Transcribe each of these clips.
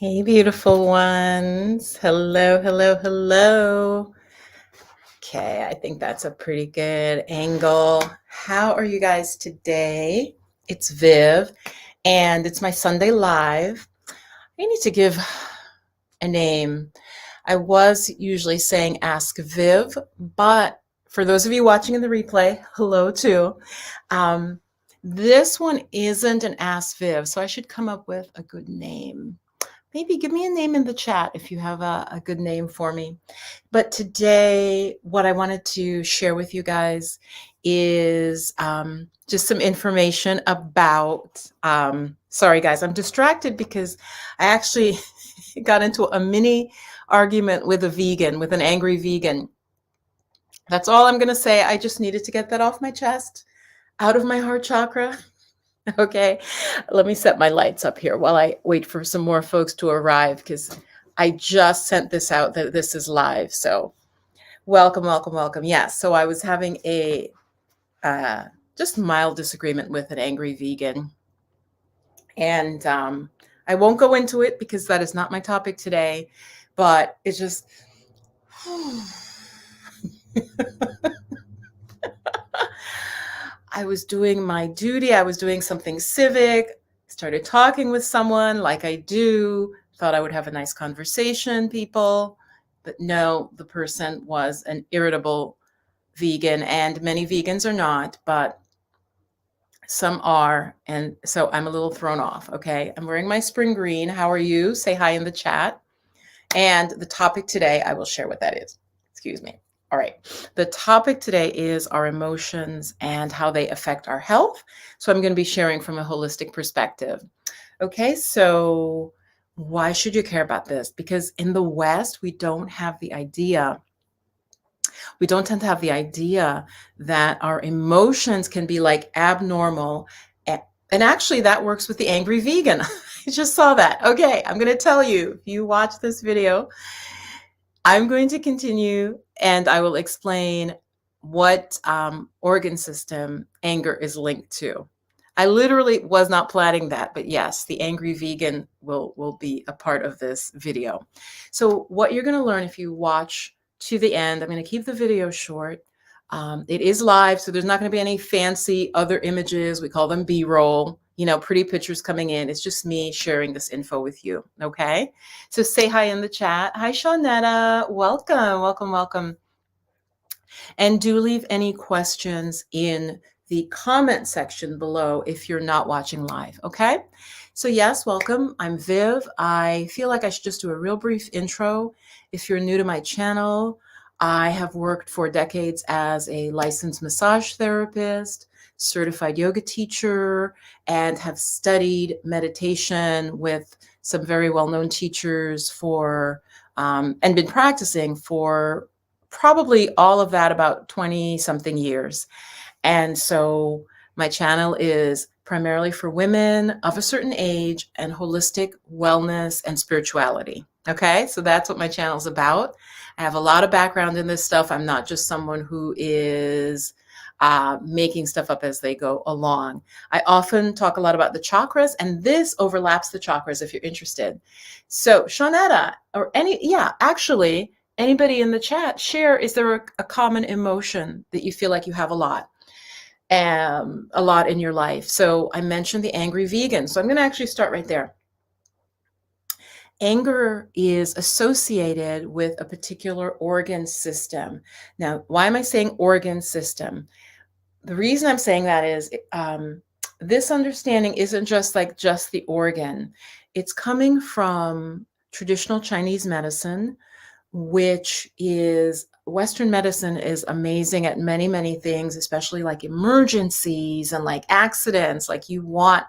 Hey, beautiful ones. Hello, hello, hello. Okay, I think that's a pretty good angle. How are you guys today? It's Viv, and it's my Sunday Live. I need to give a name. I was usually saying Ask Viv, but for those of you watching in the replay, hello too. Um, this one isn't an Ask Viv, so I should come up with a good name. Maybe give me a name in the chat if you have a good name for me. But today, what I wanted to share with you guys is just some information about. Sorry, guys, I'm distracted because I actually got into a mini argument with a vegan, with an angry vegan. That's all I'm going to say. I just needed to get that off my chest, out of my heart chakra. Okay, let me set my lights up here while I wait for some more folks to arrive because I just sent this out that this is live. So welcome, welcome, welcome. Yes, so I was having a just mild disagreement with an angry vegan. And I won't go into it because that is not my topic today, but it's just... I was doing my duty. I was doing something civic, started talking with someone like I do, thought I would have a nice conversation, people. But no, the person was an irritable vegan, and many vegans are not, but some are. And so I'm a little thrown off. Okay. I'm wearing my spring green. How are you? Say hi in the chat. And the topic today, I will share what that is. Excuse me. All right. The topic today is our emotions and how they affect our health. So I'm going to be sharing from a holistic perspective. Okay. So why should you care about this? Because in the West, we don't have the idea. We don't tend to have the idea that our emotions can be like abnormal. And actually, that works with the angry vegan. I just saw that. Okay. I'm going to tell you, if you watch this video, I'm going to continue and I will explain what organ system anger is linked to. I literally was not planning that, but yes, the angry vegan will be a part of this video. So what you're going to learn if you watch to the end, I'm going to keep the video short. It is live, so there's not going to be any fancy other images. We call them B-roll, pretty pictures coming in. It's just me sharing this info with you, okay? So say hi in the chat. Hi, Shawnetta. Welcome, welcome, welcome. And do leave any questions in the comment section below if you're not watching live, okay? So yes, welcome. I'm Viv. I feel like I should just do a real brief intro. If you're new to my channel, I have worked for decades as a licensed massage therapist, certified yoga teacher, and have studied meditation with some very well-known teachers and been practicing for probably all of that about 20 something years. And so my channel is primarily for women of a certain age and holistic wellness and spirituality. Okay, so that's what my channel is about. I have a lot of background in this stuff. I'm not just someone who is making stuff up as they go along. I often talk a lot about the chakras, and this overlaps the chakras if you're interested. So Shawnetta, or actually, anybody in the chat, share, is there a common emotion that you feel like you have a lot in your life? So I mentioned the angry vegan. So I'm going to actually start right there. Anger is associated with a particular organ system. Now, why am I saying organ system? The reason I'm saying that is this understanding isn't just the organ. It's coming from traditional Chinese medicine, which is Western medicine is amazing at many, many things, especially like emergencies and like accidents. Like you want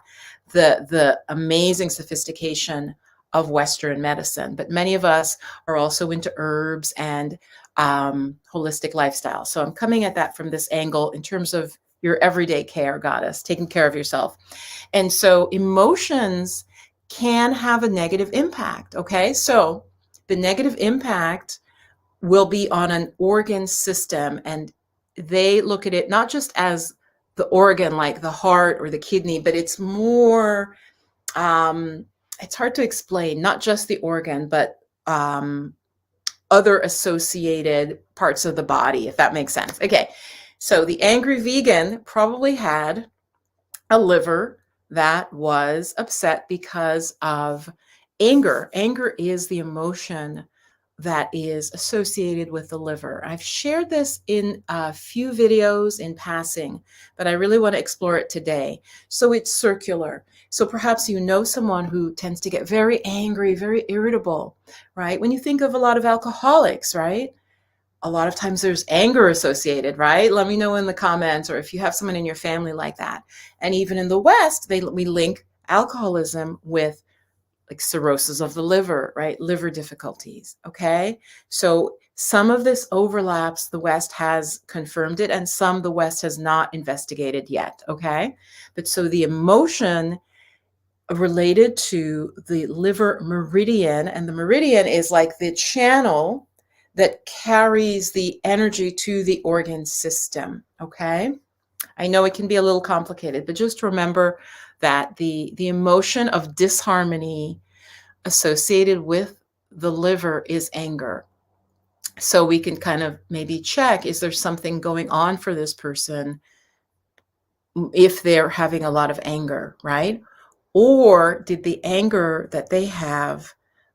the amazing sophistication of Western medicine, but many of us are also into herbs and holistic lifestyle. So I'm coming at that from this angle in terms of your everyday care, goddess, taking care of yourself. And so emotions can have a negative impact. Okay, so the negative impact will be on an organ system, and they look at it not just as the organ like the heart or the kidney, but it's more it's hard to explain, not just the organ, but other associated parts of the body, if that makes sense. Okay, so the angry vegan probably had a liver that was upset because of anger. Anger is the emotion that is associated with the liver. I've shared this in a few videos in passing, but I really want to explore it today. So it's circular. So perhaps you know someone who tends to get very angry, very irritable, right? When you think of a lot of alcoholics, right? A lot of times there's anger associated, right? Let me know in the comments, or if you have someone in your family like that. And even in the West, we link alcoholism with like cirrhosis of the liver, right? Liver difficulties. Okay. So some of this overlaps. The West has confirmed it, and some the West has not investigated yet. Okay. But so the emotion related to the liver meridian, and the meridian is like the channel that carries the energy to the organ system. Okay. I know it can be a little complicated, but just remember that the emotion of disharmony associated with the liver is anger. So we can kind of maybe check, is there something going on for this person if they're having a lot of anger, right? Or did the anger that they have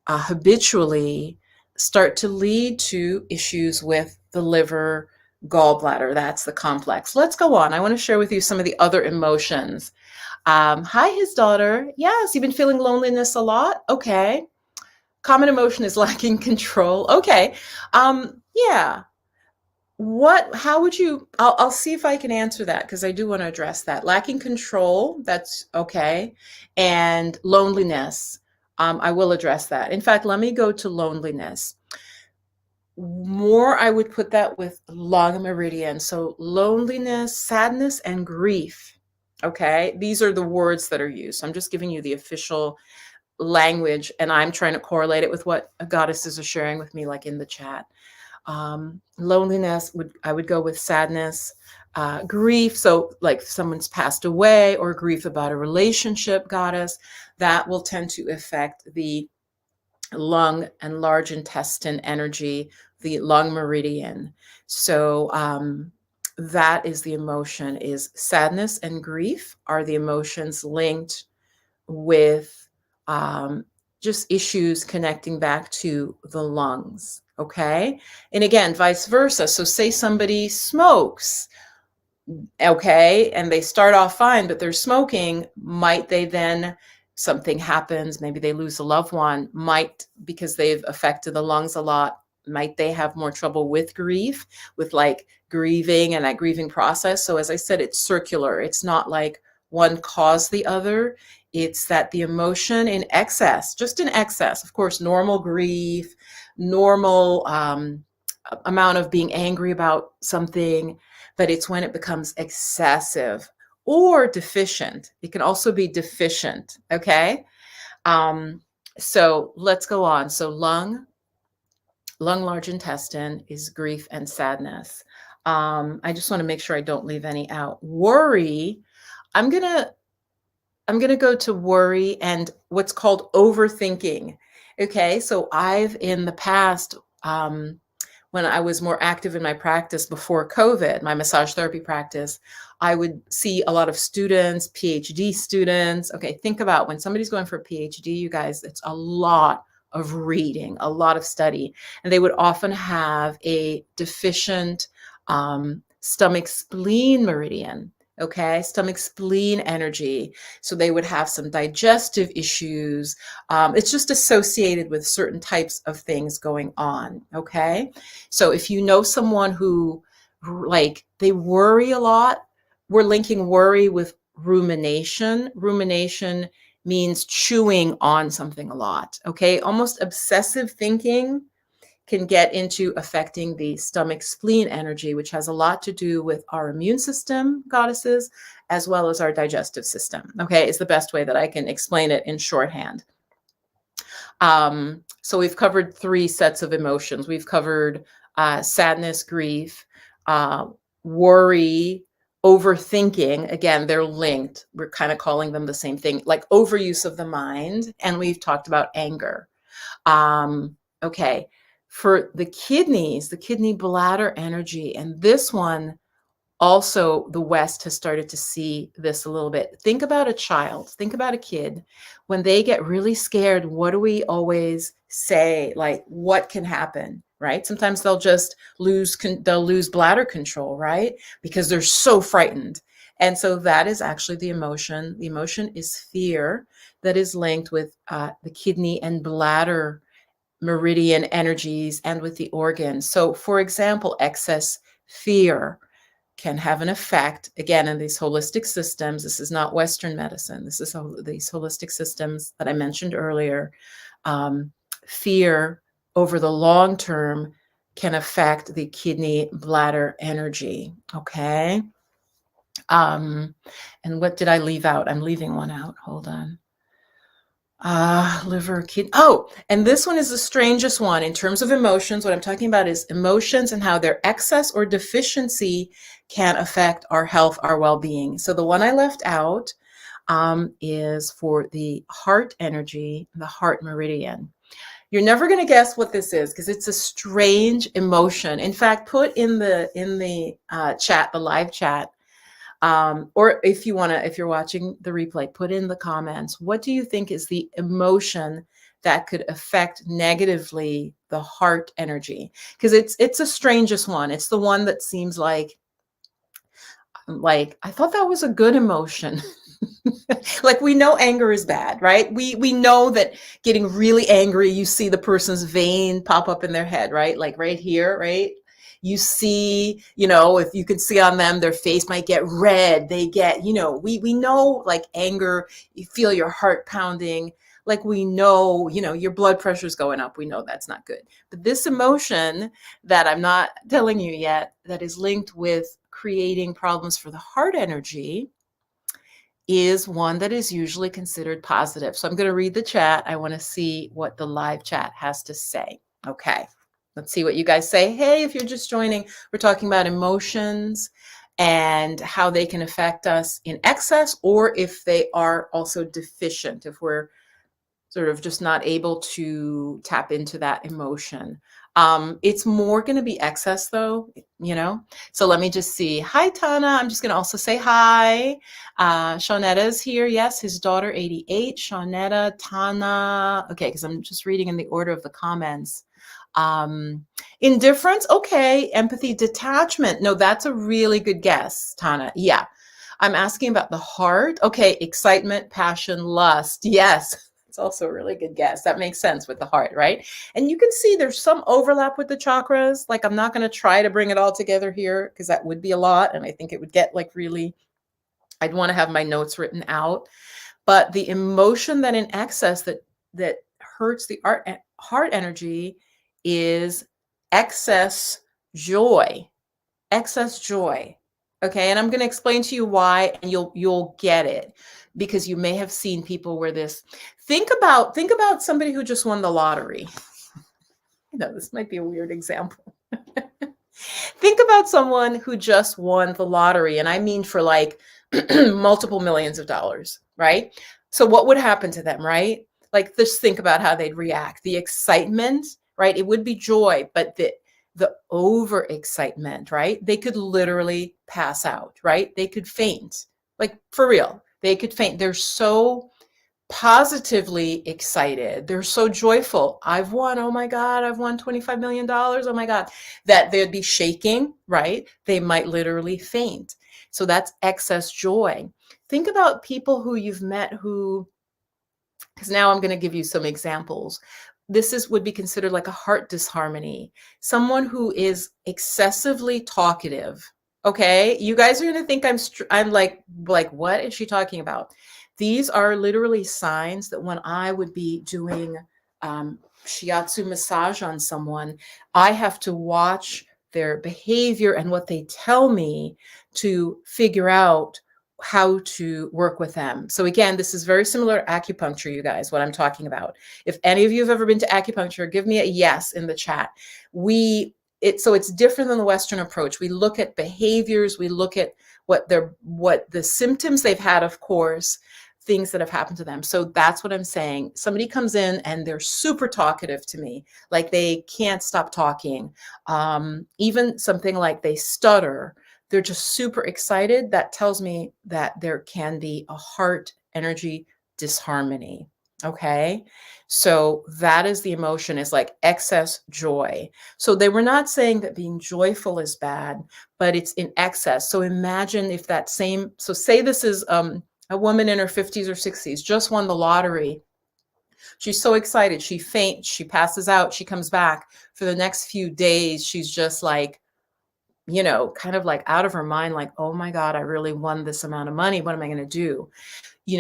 habitually start to lead to issues with the liver, gallbladder? That's the complex. Let's go on. I want to share with you some of the other emotions. Hi, his daughter. Yes, you've been feeling loneliness a lot. Okay. Common emotion is lacking control. Okay. Yeah. How would you, I'll see if I can answer that, because I do want to address that. Lacking control, that's okay. And loneliness, I will address that. In fact, let me go to loneliness. More, I would put that with lung meridian. So loneliness, sadness, and grief. Okay. These are the words that are used. I'm just giving you the official language, and I'm trying to correlate it with what goddesses are sharing with me, like in the chat. Loneliness, I would go with sadness, grief. So like someone's passed away, or grief about a relationship, goddess, that will tend to affect the lung and large intestine energy, the lung meridian. So that is the emotion, is sadness and grief are the emotions linked with just issues connecting back to the lungs. Okay. And again, vice versa. So say somebody smokes, okay, and they start off fine, but they're smoking. Might they then, something happens, maybe they lose a loved one, might, because they've affected the lungs a lot, might they have more trouble with grief, with like grieving and that grieving process? So as I said, it's circular. It's not like one caused the other. It's that the emotion in excess, just in excess, of course, normal grief, normal amount of being angry about something, but it's when it becomes excessive or deficient. It can also be deficient. Okay. So let's go on. So lung, large intestine is grief and sadness. I just want to make sure I don't leave any out. Worry, I'm gonna go to worry and what's called overthinking. Okay, so I've in the past, when I was more active in my practice before COVID, my massage therapy practice, I would see a lot of students, PhD students. Okay, think about when somebody's going for a PhD, you guys, it's a lot of reading, a lot of study. And they would often have a deficient stomach spleen meridian. Okay, stomach spleen energy. So they would have some digestive issues. It's just associated with certain types of things going on. Okay, so if you know someone who, like, they worry a lot, we're linking worry with rumination. Rumination means chewing on something a lot. Okay, almost obsessive thinking can get into affecting the stomach spleen energy, which has a lot to do with our immune system, goddesses, as well as our digestive system. Okay, is the best way that I can explain it in shorthand. So we've covered 3 sets of emotions. We've covered sadness, grief, worry, overthinking, again, they're linked. We're kind of calling them the same thing, like overuse of the mind. And we've talked about anger. Okay. For the kidneys, the kidney bladder energy, and this one also, the West has started to see this a little bit. Think about a child, think about a kid. When they get really scared, what do we always say? Like, what can happen, right? Sometimes they'll just they'll lose bladder control, right? Because they're so frightened. And so that is actually the emotion. The emotion is fear that is linked with the kidney and bladder meridian energies and with the organs. So, for example, excess fear can have an effect, again, in these holistic systems. This is not Western medicine. This is these holistic systems that I mentioned earlier. Fear over the long term can affect the kidney bladder energy. Okay. And what did I leave out? I'm leaving one out. Hold on. Liver, kidney. Oh, and this one is the strangest one in terms of emotions. What I'm talking about is emotions and how their excess or deficiency can affect our health, our well-being. So the one I left out is for the heart energy, the heart meridian. You're never going to guess what this is because it's a strange emotion. In fact, put in the chat, the live chat, or if you're watching the replay, put in the comments, what do you think is the emotion that could affect negatively the heart energy? Because it's the strangest one. It's the one that seems like I thought that was a good emotion. Like, we know anger is bad, right? We know that getting really angry, you see the person's vein pop up in their head, right? Like right here, right? You see, if you can see on them, their face might get red. They get, we know, like, anger, you feel your heart pounding. Like, we know, your blood pressure is going up. We know that's not good. But this emotion that I'm not telling you yet, that is linked with creating problems for the heart energy, is one that is usually considered positive. So I'm going to read the chat. I want to see what the live chat has to say. Okay. Let's see what you guys say. Hey, if you're just joining, we're talking about emotions and how they can affect us in excess, or if they are also deficient, if we're sort of just not able to tap into that emotion. It's more going to be excess though, So let me just see. Hi, Tana. I'm just going to also say hi. Shaunetta's here. Yes, his daughter, 88. Shaunetta, Tana. Okay, because I'm just reading in the order of the comments. Indifference. Okay. Empathy, detachment. No, that's a really good guess, Tana. Yeah. I'm asking about the heart. Okay. Excitement, passion, lust. Yes. It's also a really good guess. That makes sense with the heart, right? And you can see there's some overlap with the chakras. Like, I'm not going to try to bring it all together here because that would be a lot. And I think it would get like really, I'd want to have my notes written out. But the emotion that in excess that hurts the heart energy is excess joy. Excess joy. Okay, and I'm going to explain to you why, and you'll get it, because you may have seen people where this. Think about somebody who just won the lottery. This might be a weird example. Think about someone who just won the lottery, and I mean for like multiple millions of dollars, right? So what would happen to them, right? Like, just think about how they'd react. The excitement, right? It would be joy, but the over excitement, right? They could literally pass out, right? They could faint, like, for real. They could faint. They're so positively excited. They're so joyful. I've won. Oh my God, I've won $25 million. Oh my God, that they'd be shaking, right? They might literally faint. So that's excess joy. Think about people who you've met because now I'm going to give you some examples. This would be considered like a heart disharmony. Someone who is excessively talkative. Okay, you guys are going to think I'm like what is she talking about? These are literally signs that when I would be doing shiatsu massage on someone, I have to watch their behavior and what they tell me to figure out how to work with them. So again, this is very similar to acupuncture, you guys, what I'm talking about. If any of you have ever been to acupuncture, give me a yes in the chat. We so it's different than the Western approach. We look at behaviors, we look at what the symptoms they've had, of course, things that have happened to them. So that's what I'm saying. Somebody comes in and they're super talkative to me, like they can't stop talking. Even something like they stutter, they're just super excited. That tells me that there can be a heart energy disharmony. Okay. So that is the emotion, is like excess joy. So they were not saying that being joyful is bad, but it's in excess. So imagine if that same, so say this is a woman in her 50s or 60s, just won the lottery. She's so excited. She faints, she passes out, she comes back. For the next few days, she's just like, kind of like out of her mind, like, oh my God, I really won this amount of money. What am I going to do?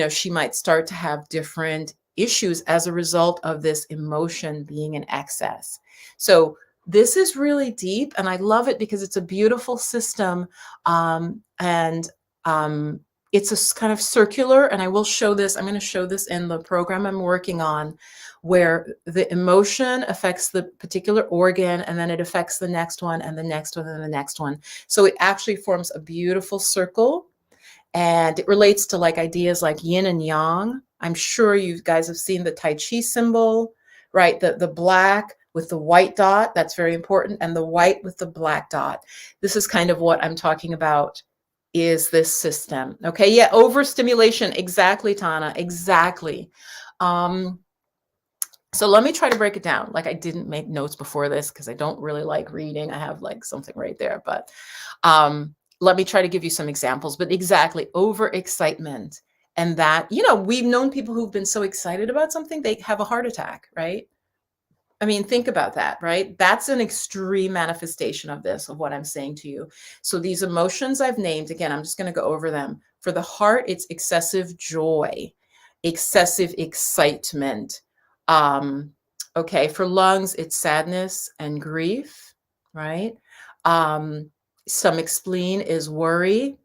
She might start to have different issues as a result of this emotion being in excess. So this is really deep, and I love it because it's a beautiful system. And it's a kind of circular, and I will show this. I'm going to show this in the program I'm working on, where the emotion affects the particular organ, and then it affects the next one, and the next one, and the next one. So it actually forms a beautiful circle. And it relates to like ideas like yin and yang. I'm sure you guys have seen the Tai Chi symbol, right? The black with the white dot, that's very important, and the white with the black dot. This is kind of what I'm talking about, is this system. Okay, yeah, overstimulation. Exactly, Tana, exactly. So let me try to break it down. Like, I didn't make notes before this because I don't really like reading. I have like something right there, but let me try to give you some examples. But exactly, overexcitement. And that, we've known people who've been so excited about something, they have a heart attack, right? I mean, think about that, right? That's an extreme manifestation of this, of what I'm saying to you. So these emotions I've named, again, I'm just going to go over them. For the heart, it's excessive joy, excessive excitement. Okay, for lungs, it's sadness and grief, right? Stomach spleen is worry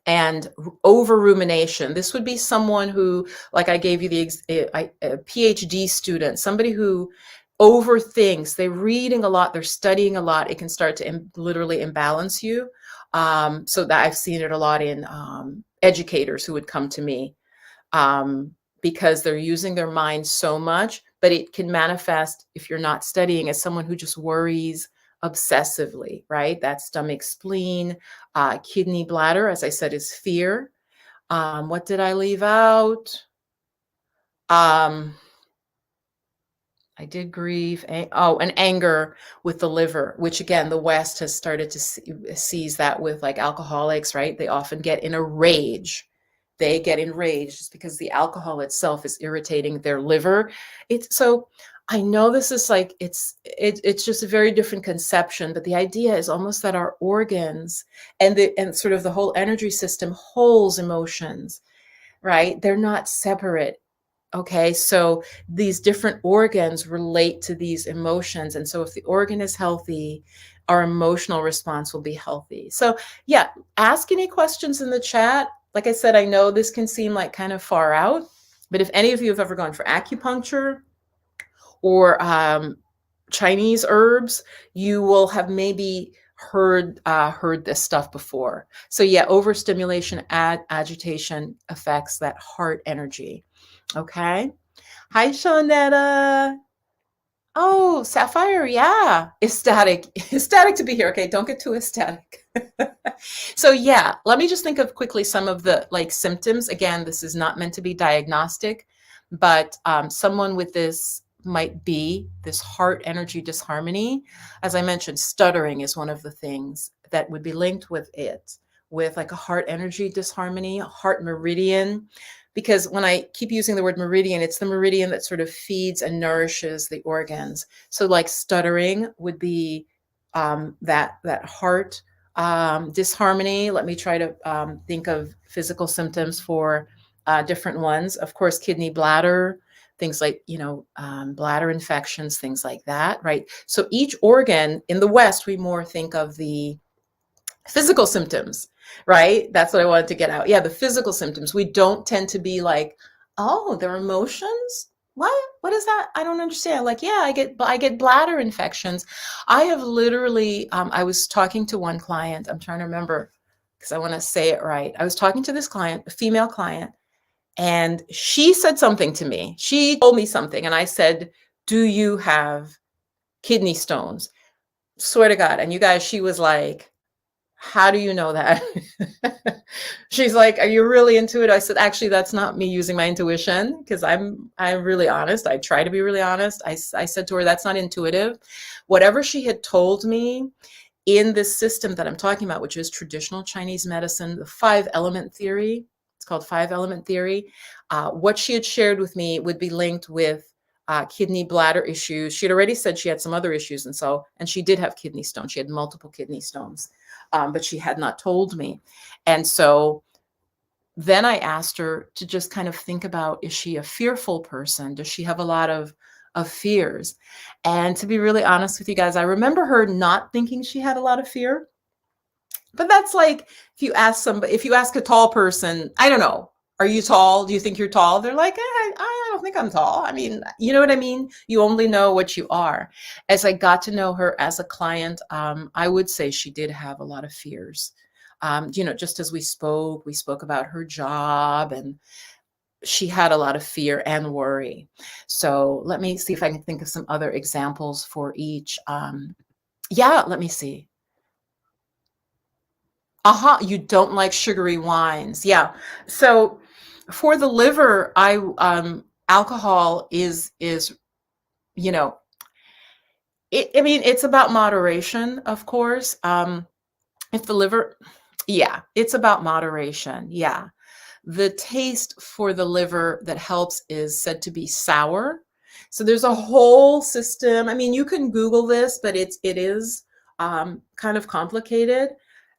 and over rumination. This would be someone who, like I gave you a PhD student, somebody who overthinks. They're reading a lot, they're studying a lot. It can start to literally imbalance you. So that I've seen it a lot in educators who would come to me because they're using their mind so much. But it can manifest, if you're not studying, as someone who just worries obsessively, right? That's stomach, spleen, kidney, bladder, as I said, is fear. What did I leave out? I did grieve. And anger with the liver, which again, the West has started to seize that with like alcoholics, right? They often get in a rage. They get enraged just because the alcohol itself is irritating their liver. So I know this is like, it's just a very different conception, but the idea is almost that our organs and sort of the whole energy system holds emotions, right? They're not separate. Okay, so these different organs relate to these emotions. And so if the organ is healthy, our emotional response will be healthy. So yeah, ask any questions in the chat. Like I said, I know this can seem like kind of far out, but if any of you have ever gone for acupuncture or Chinese herbs, you will have maybe heard this stuff before. So yeah, overstimulation, agitation affects that heart energy. Okay. Hi, Shawnetta. Oh, Sapphire. Yeah. Ecstatic. Ecstatic to be here. Okay. Don't get too ecstatic. So yeah, let me just think of quickly some of the like symptoms. Again, this is not meant to be diagnostic, but someone with this might be this heart energy disharmony. As I mentioned, stuttering is one of the things that would be linked with it, with like a heart energy disharmony, heart meridian. Because when I keep using the word meridian, it's the meridian that sort of feeds and nourishes the organs. So like stuttering would be that heart disharmony. Let me try to think of physical symptoms for different ones. Of course, kidney, bladder, things like, bladder infections, things like that, right? So each organ in the West, we more think of the physical symptoms, right? That's what I wanted to get out. Yeah, the physical symptoms. We don't tend to be like, oh, their emotions. What is that? I don't understand. Like, yeah, I get bladder infections. I have literally, I was talking to one client. I'm trying to remember because I want to say it right. I was talking to this client, a female client, and she said something to me. She told me something, and I said, "Do you have kidney stones?" Swear to God. And you guys, she was like, "How do you know that?" She's like, "Are you really into it?" I said, "Actually, that's not me using my intuition because I'm really honest. I try to be really honest." I said to her, "That's not intuitive. Whatever she had told me in this system that I'm talking about, which is traditional Chinese medicine, the 5 element theory, it's called 5 element theory. What she had shared with me would be linked with kidney bladder issues. She had already said she had some other issues. And she did have kidney stones. She had multiple kidney stones, but she had not told me. And so then I asked her to just kind of think about, is she a fearful person? Does she have a lot of fears? And to be really honest with you guys, I remember her not thinking she had a lot of fear. But that's like if you ask a tall person, I don't know, are you tall? Do you think you're tall? They're like, I don't think I'm tall. I mean, you know what I mean? You only know what you are. As I got to know her as a client, I would say she did have a lot of fears. Just as we spoke about her job, and she had a lot of fear and worry. So let me see if I can think of some other examples for each. Yeah, let me see. You don't like sugary wines. Yeah. So for the liver, alcohol is, you know, I mean, it's about moderation, of course. If the liver, yeah, it's about moderation. Yeah. The taste for the liver that helps is said to be sour. So there's a whole system. I mean, you can Google this, but it is kind of complicated.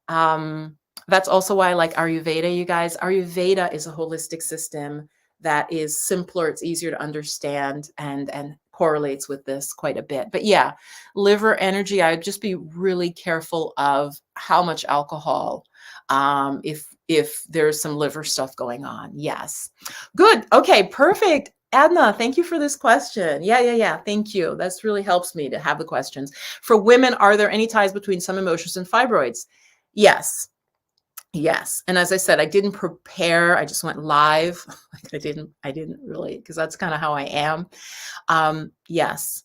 Um, that's also why I like Ayurveda, you guys. Ayurveda is a holistic system that is simpler, it's easier to understand, and correlates with this quite a bit. But yeah, liver energy, I'd just be really careful of how much alcohol, if there's some liver stuff going on. Yes. Good. Okay, perfect. Adna, thank you for this question. Yeah. Thank you. That's really helps me to have the questions. For women, are there any ties between some emotions and fibroids? Yes. Yes. And as I said, I didn't prepare. I just went live. Like I didn't really, because that's kind of how I am. Yes.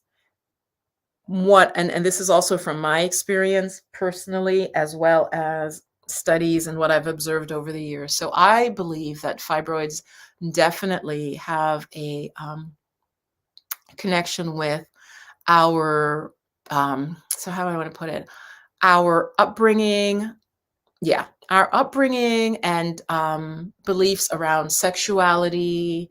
And this is also from my experience personally, as well as studies and what I've observed over the years. So I believe that fibroids definitely have a connection with our, so how do I want to put it? Our upbringing. Yeah, our upbringing and beliefs around sexuality,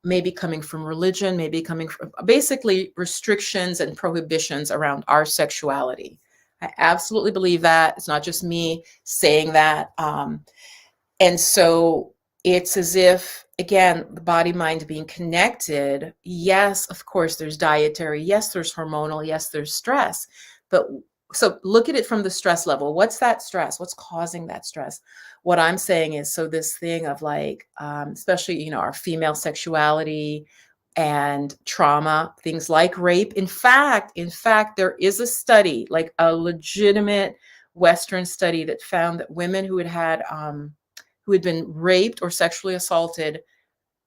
maybe coming from religion, maybe coming from basically restrictions and prohibitions around our sexuality. I absolutely believe that. It's not just me saying that. And so it's as if, again, the body mind being connected. Yes, of course, there's dietary. Yes, there's hormonal. Yes, there's stress. But so look at it from the stress level. What's that stress? What's causing that stress? What I'm saying is, so this thing of like, especially, our female sexuality and trauma, things like rape. In fact, there is a study, like a legitimate Western study, that found that women who had been raped or sexually assaulted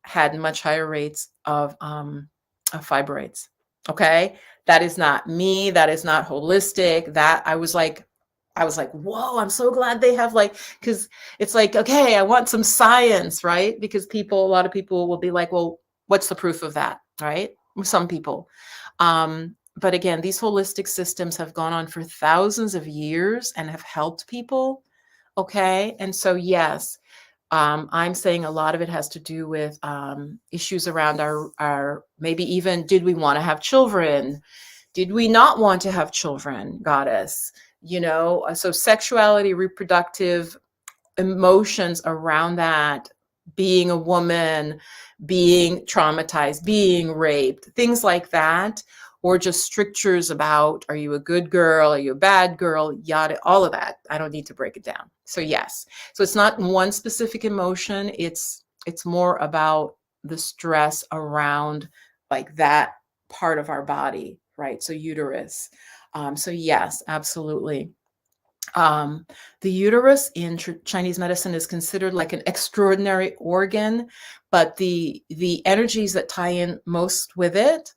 had much higher rates of fibroids. Okay. That is not me. That is not holistic. That I was like, whoa, I'm so glad they have because it's like, okay, I want some science, right? Because a lot of people will be like, well, what's the proof of that? Right. Some people. But again, these holistic systems have gone on for thousands of years and have helped people. Okay. And so, yes, I'm saying a lot of it has to do with issues around our maybe even, did we want to have children? Did we not want to have children, goddess? So sexuality, reproductive emotions around that, being a woman, being traumatized, being raped, things like that, or just strictures about, are you a good girl? Are you a bad girl? Yada, all of that. I don't need to break it down. So yes. So it's not one specific emotion. It's more about the stress around like that part of our body, right? So uterus. So yes, absolutely. Um, the uterus in Chinese medicine is considered like an extraordinary organ, but the energies that tie in most with it,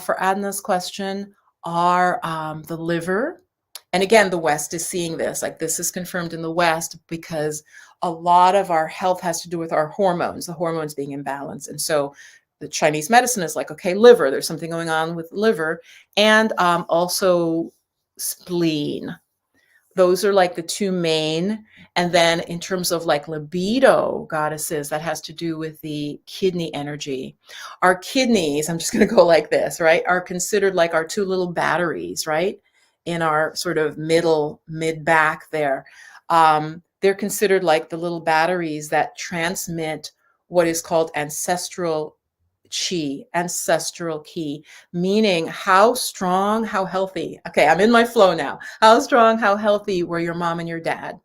for Adna's question, are the liver. And again, the West is seeing this. Like this is confirmed in the West because a lot of our health has to do with our hormones, the hormones being imbalanced. And so the Chinese medicine is like, okay, liver, there's something going on with liver, and also spleen. Those are like the two main. And then in terms of like libido goddesses, that has to do with the kidney energy. Our kidneys, I'm just going to go like this, right, are considered like our two little batteries, right, in our sort of mid back there. They're considered like the little batteries that transmit what is called ancestral chi, ancestral ki, meaning how strong, how healthy. Okay, I'm in my flow now. How strong, how healthy were your mom and your dad?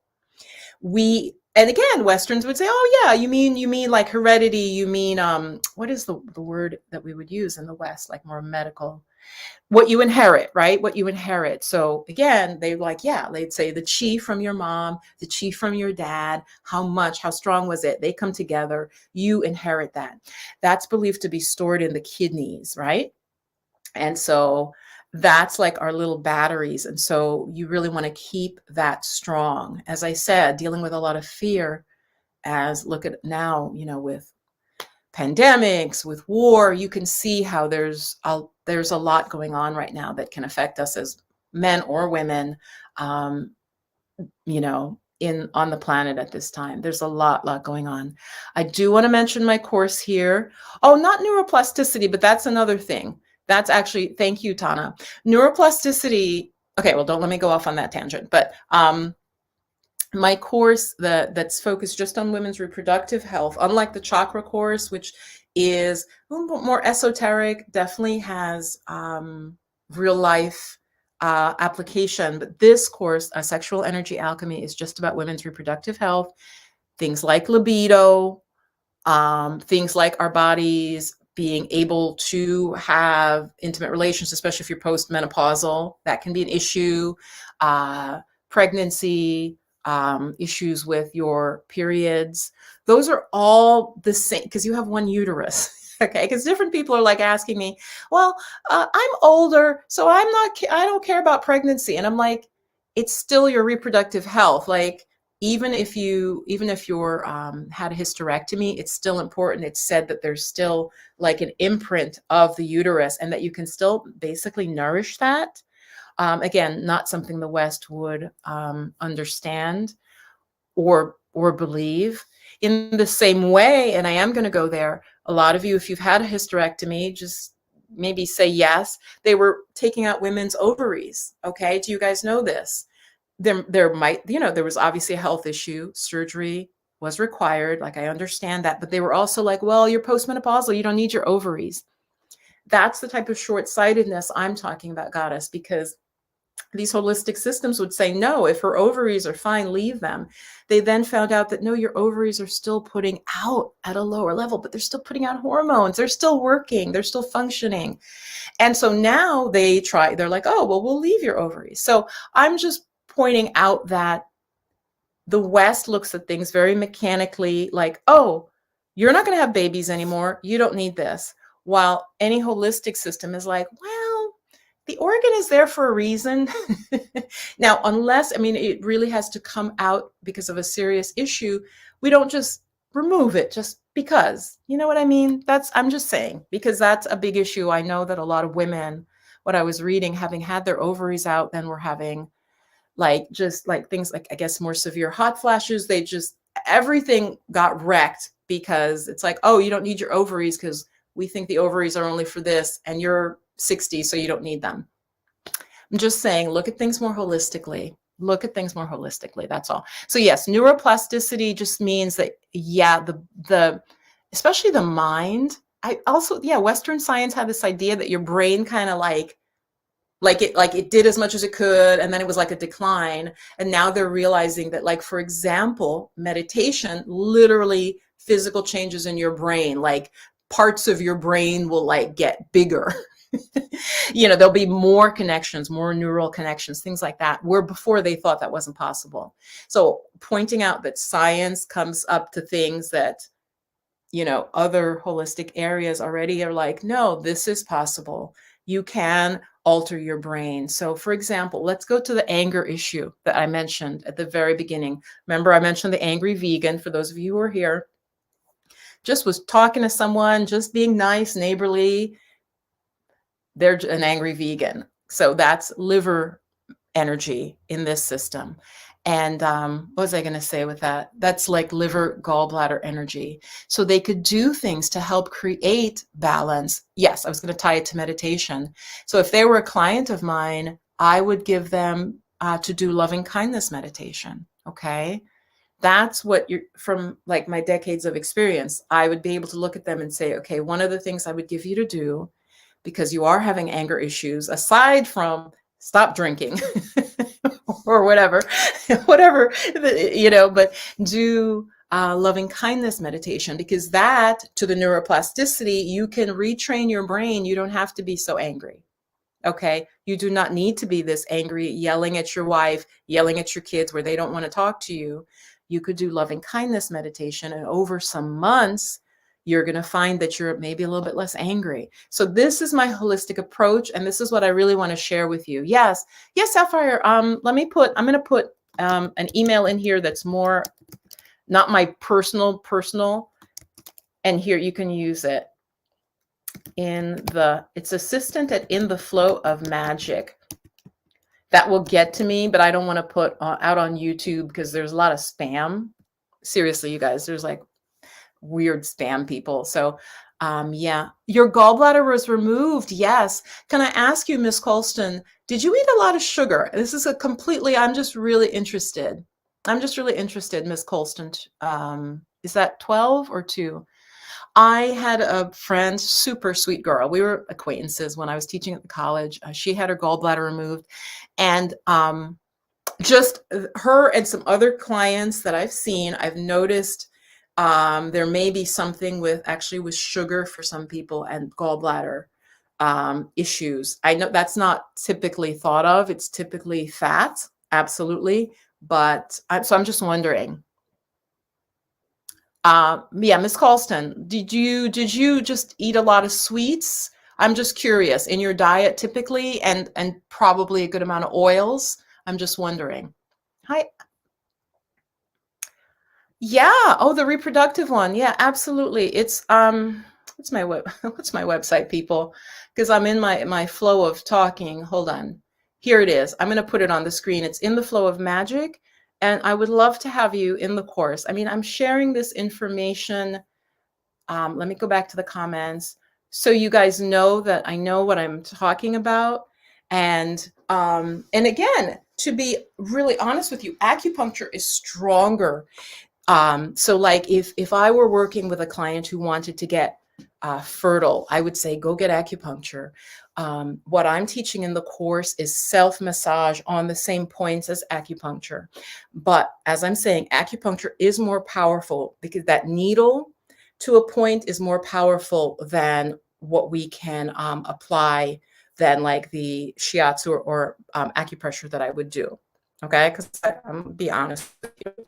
And again, Westerns would say, oh yeah, you mean like heredity, you mean what is the word that we would use in the West, like more medical? What you inherit, right? What you inherit. So again, they like, yeah, they'd say the chi from your mom, the chi from your dad, how strong was it? They come together, you inherit that. That's believed to be stored in the kidneys, right? And so that's like our little batteries. And so you really want to keep that strong. As I said, dealing with a lot of fear, as look at now, with pandemics, with war, you can see how there's a lot going on right now that can affect us as men or women, on the planet at this time. There's a lot going on. I do want to mention my course here. Oh, not neuroplasticity, but that's another thing. That's actually, thank you, Tana. Neuroplasticity. Okay, well, don't let me go off on that tangent, but my course that's focused just on women's reproductive health, unlike the chakra course, which is a little bit more esoteric, definitely has real life application. But this course, Sexual Energy Alchemy, is just about women's reproductive health, things like libido, things like our bodies being able to have intimate relations, especially if you're postmenopausal. That can be an issue. Pregnancy, issues with your periods. Those are all the same because you have one uterus. Okay, because different people are like asking me, well, I'm older, so I don't care about pregnancy. And I'm like, it's still your reproductive health. Like, even if you're had a hysterectomy, it's still important. It's said that there's still like an imprint of the uterus and that you can still basically nourish that. Again, not something the West would understand or believe. In the same way, and I am going to go there, a lot of you, if you've had a hysterectomy, just maybe say yes. They were taking out women's ovaries. Okay, do you guys know this? There might, there was obviously a health issue. Surgery was required. Like, I understand that, but they were also like, well, you're postmenopausal, you don't need your ovaries. That's the type of short-sightedness I'm talking about, goddess, because these holistic systems would say, no, if her ovaries are fine, leave them. They then found out that no, your ovaries are still putting out at a lower level, but they're still putting out hormones. They're still working. They're still functioning. And so now they're like, oh, well, we'll leave your ovaries. So I'm just pointing out that the West looks at things very mechanically, like, oh, you're not going to have babies anymore. You don't need this. While any holistic system is like, well, the organ is there for a reason. Now, it really has to come out because of a serious issue. We don't just remove it just because, you know what I mean? I'm just saying, because that's a big issue. I know that a lot of women, what I was reading, having had their ovaries out, then were having just things like, I guess, more severe hot flashes. Everything got wrecked because it's like, oh, you don't need your ovaries because we think the ovaries are only for this and you're 60, so you don't need them. I'm just saying, look at things more holistically. That's all. So yes, neuroplasticity just means that, yeah, especially the mind. Western science had this idea that your brain kind of like it did as much as it could, and then it was like a decline. And now they're realizing that, like, for example, meditation, literally physical changes in your brain, like parts of your brain will like get bigger. There'll be more connections, more neural connections, things like that, where before they thought that wasn't possible. So pointing out that science comes up to things that, other holistic areas already are like, no, this is possible. You can alter your brain. So for example, let's go to the anger issue that I mentioned at the very beginning. Remember, I mentioned the angry vegan, for those of you who are here. Just was talking to someone, just being nice, neighborly. They're an angry vegan. So that's liver energy in this system. And what was I going to say with that? That's like liver gallbladder energy. So they could do things to help create balance. Yes, I was going to tie it to meditation. So if they were a client of mine, I would give them to do loving kindness meditation. Okay. That's what you're, from like my decades of experience, I would be able to look at them and say, okay, one of the things I would give you to do, because you are having anger issues, aside from stop drinking or whatever, but do loving kindness meditation, because that, to the neuroplasticity, you can retrain your brain. You don't have to be so angry. Okay. You do not need to be this angry, yelling at your wife, yelling at your kids where they don't want to talk to you. You could do loving kindness meditation, and over some months, you're going to find that you're maybe a little bit less angry. So this is my holistic approach, and this is what I really want to share with you. Yes, Sapphire. I'm going to put an email in here that's more not my personal, and here you can use it. It's assistant at In the Flow of Magic. That will get to me, but I don't want to put out on YouTube because there's a lot of spam. Seriously, you guys, there's like weird spam people. So yeah, your gallbladder was removed. Yes. Can I ask you, Miss Colston, did you eat a lot of sugar? This is I'm just really interested. Miss Colston. Is that 12 or 2? I had a friend, super sweet girl. We were acquaintances when I was teaching at the college. She had her gallbladder removed, and just her and some other clients that I've seen, I've noticed there may be something with sugar for some people and gallbladder issues. I know that's not typically thought of. It's typically fat, absolutely. But so I'm just wondering. Yeah, Miss Colston, did you just eat a lot of sweets? I'm just curious, in your diet typically, and probably a good amount of oils. I'm just wondering. Hi. Yeah. Oh, the reproductive one. Yeah, absolutely. It's what's my what's my website, people? Because I'm in my flow of talking. Hold on. Here it is. I'm going to put it on the screen. It's In the Flow of Magic. And I would love to have you in the course. I mean, I'm sharing this information. Let me go back to the comments so you guys know that I know what I'm talking about. And again, to be really honest with you, acupuncture is stronger. So like if I were working with a client who wanted to get fertile, I would say, go get acupuncture. What I'm teaching in the course is self-massage on the same points as acupuncture. But as I'm saying, acupuncture is more powerful because that needle to a point is more powerful than what we can apply than like the shiatsu or acupressure that I would do. Okay, because I'm gonna be honest with you.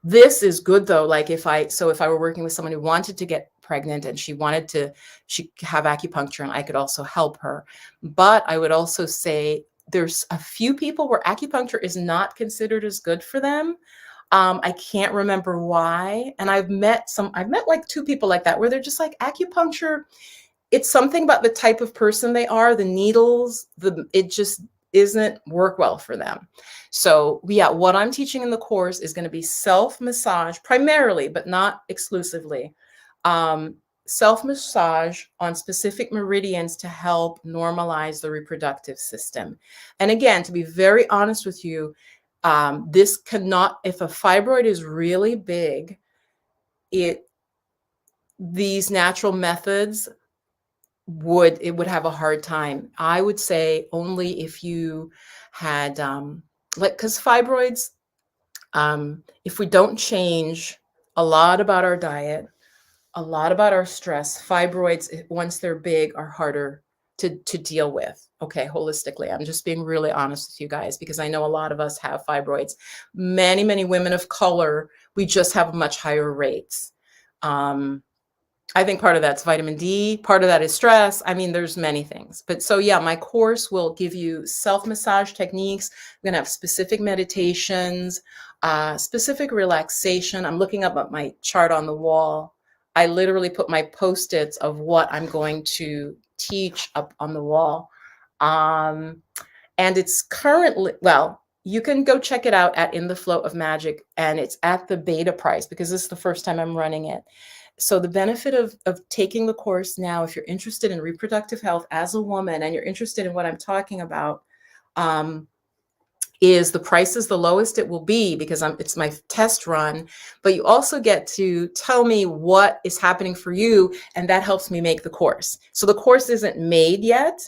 This is good though. Like if I were working with someone who wanted to get pregnant and she have acupuncture, and I could also help her. But I would also say there's a few people where acupuncture is not considered as good for them. I can't remember why. And I've met like 2 people like that, where they're just like, acupuncture, it's something about the type of person they are, the needles, it just isn't work well for them. So yeah, what I'm teaching in the course is going to be self-massage primarily, but not exclusively. Self-massage on specific meridians to help normalize the reproductive system. And again, to be very honest with you, this cannot, if a fibroid is really big, these natural methods would have a hard time. I would say only if you had because fibroids, if we don't change a lot about our diet, a lot about our stress. Fibroids, once they're big, are harder to deal with. Okay, holistically. I'm just being really honest with you guys because I know a lot of us have fibroids. Many women of color, we just have much higher rates. I think part of that's vitamin D, part of that is stress. I mean, there's many things. But so yeah, my course will give you self-massage techniques. I'm gonna have specific meditations, specific relaxation. I'm looking up at my chart on the wall. I literally put my Post-its of what I'm going to teach up on the wall. And it's currently, well, you can go check it out at In the Flow of Magic, and it's at the beta price because this is the first time I'm running it. So the benefit of taking the course now, if you're interested in reproductive health as a woman and you're interested in what I'm talking about, is the price is the lowest it will be because it's my test run, but you also get to tell me what is happening for you, and that helps me make the course. So the course isn't made yet.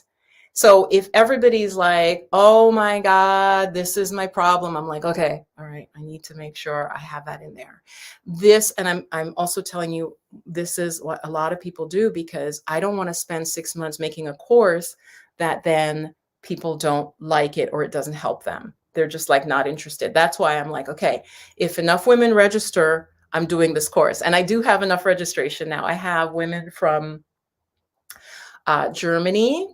So if everybody's like, oh my God, this is my problem, I'm like, okay, all right, I need to make sure I have that in there. This, and I'm also telling you, this is what a lot of people do because I don't want to spend 6 months making a course that then people don't like it or it doesn't help them. They're just like not interested. That's why I'm like, okay, if enough women register, I'm doing this course. And I do have enough registration now. I have women from Germany,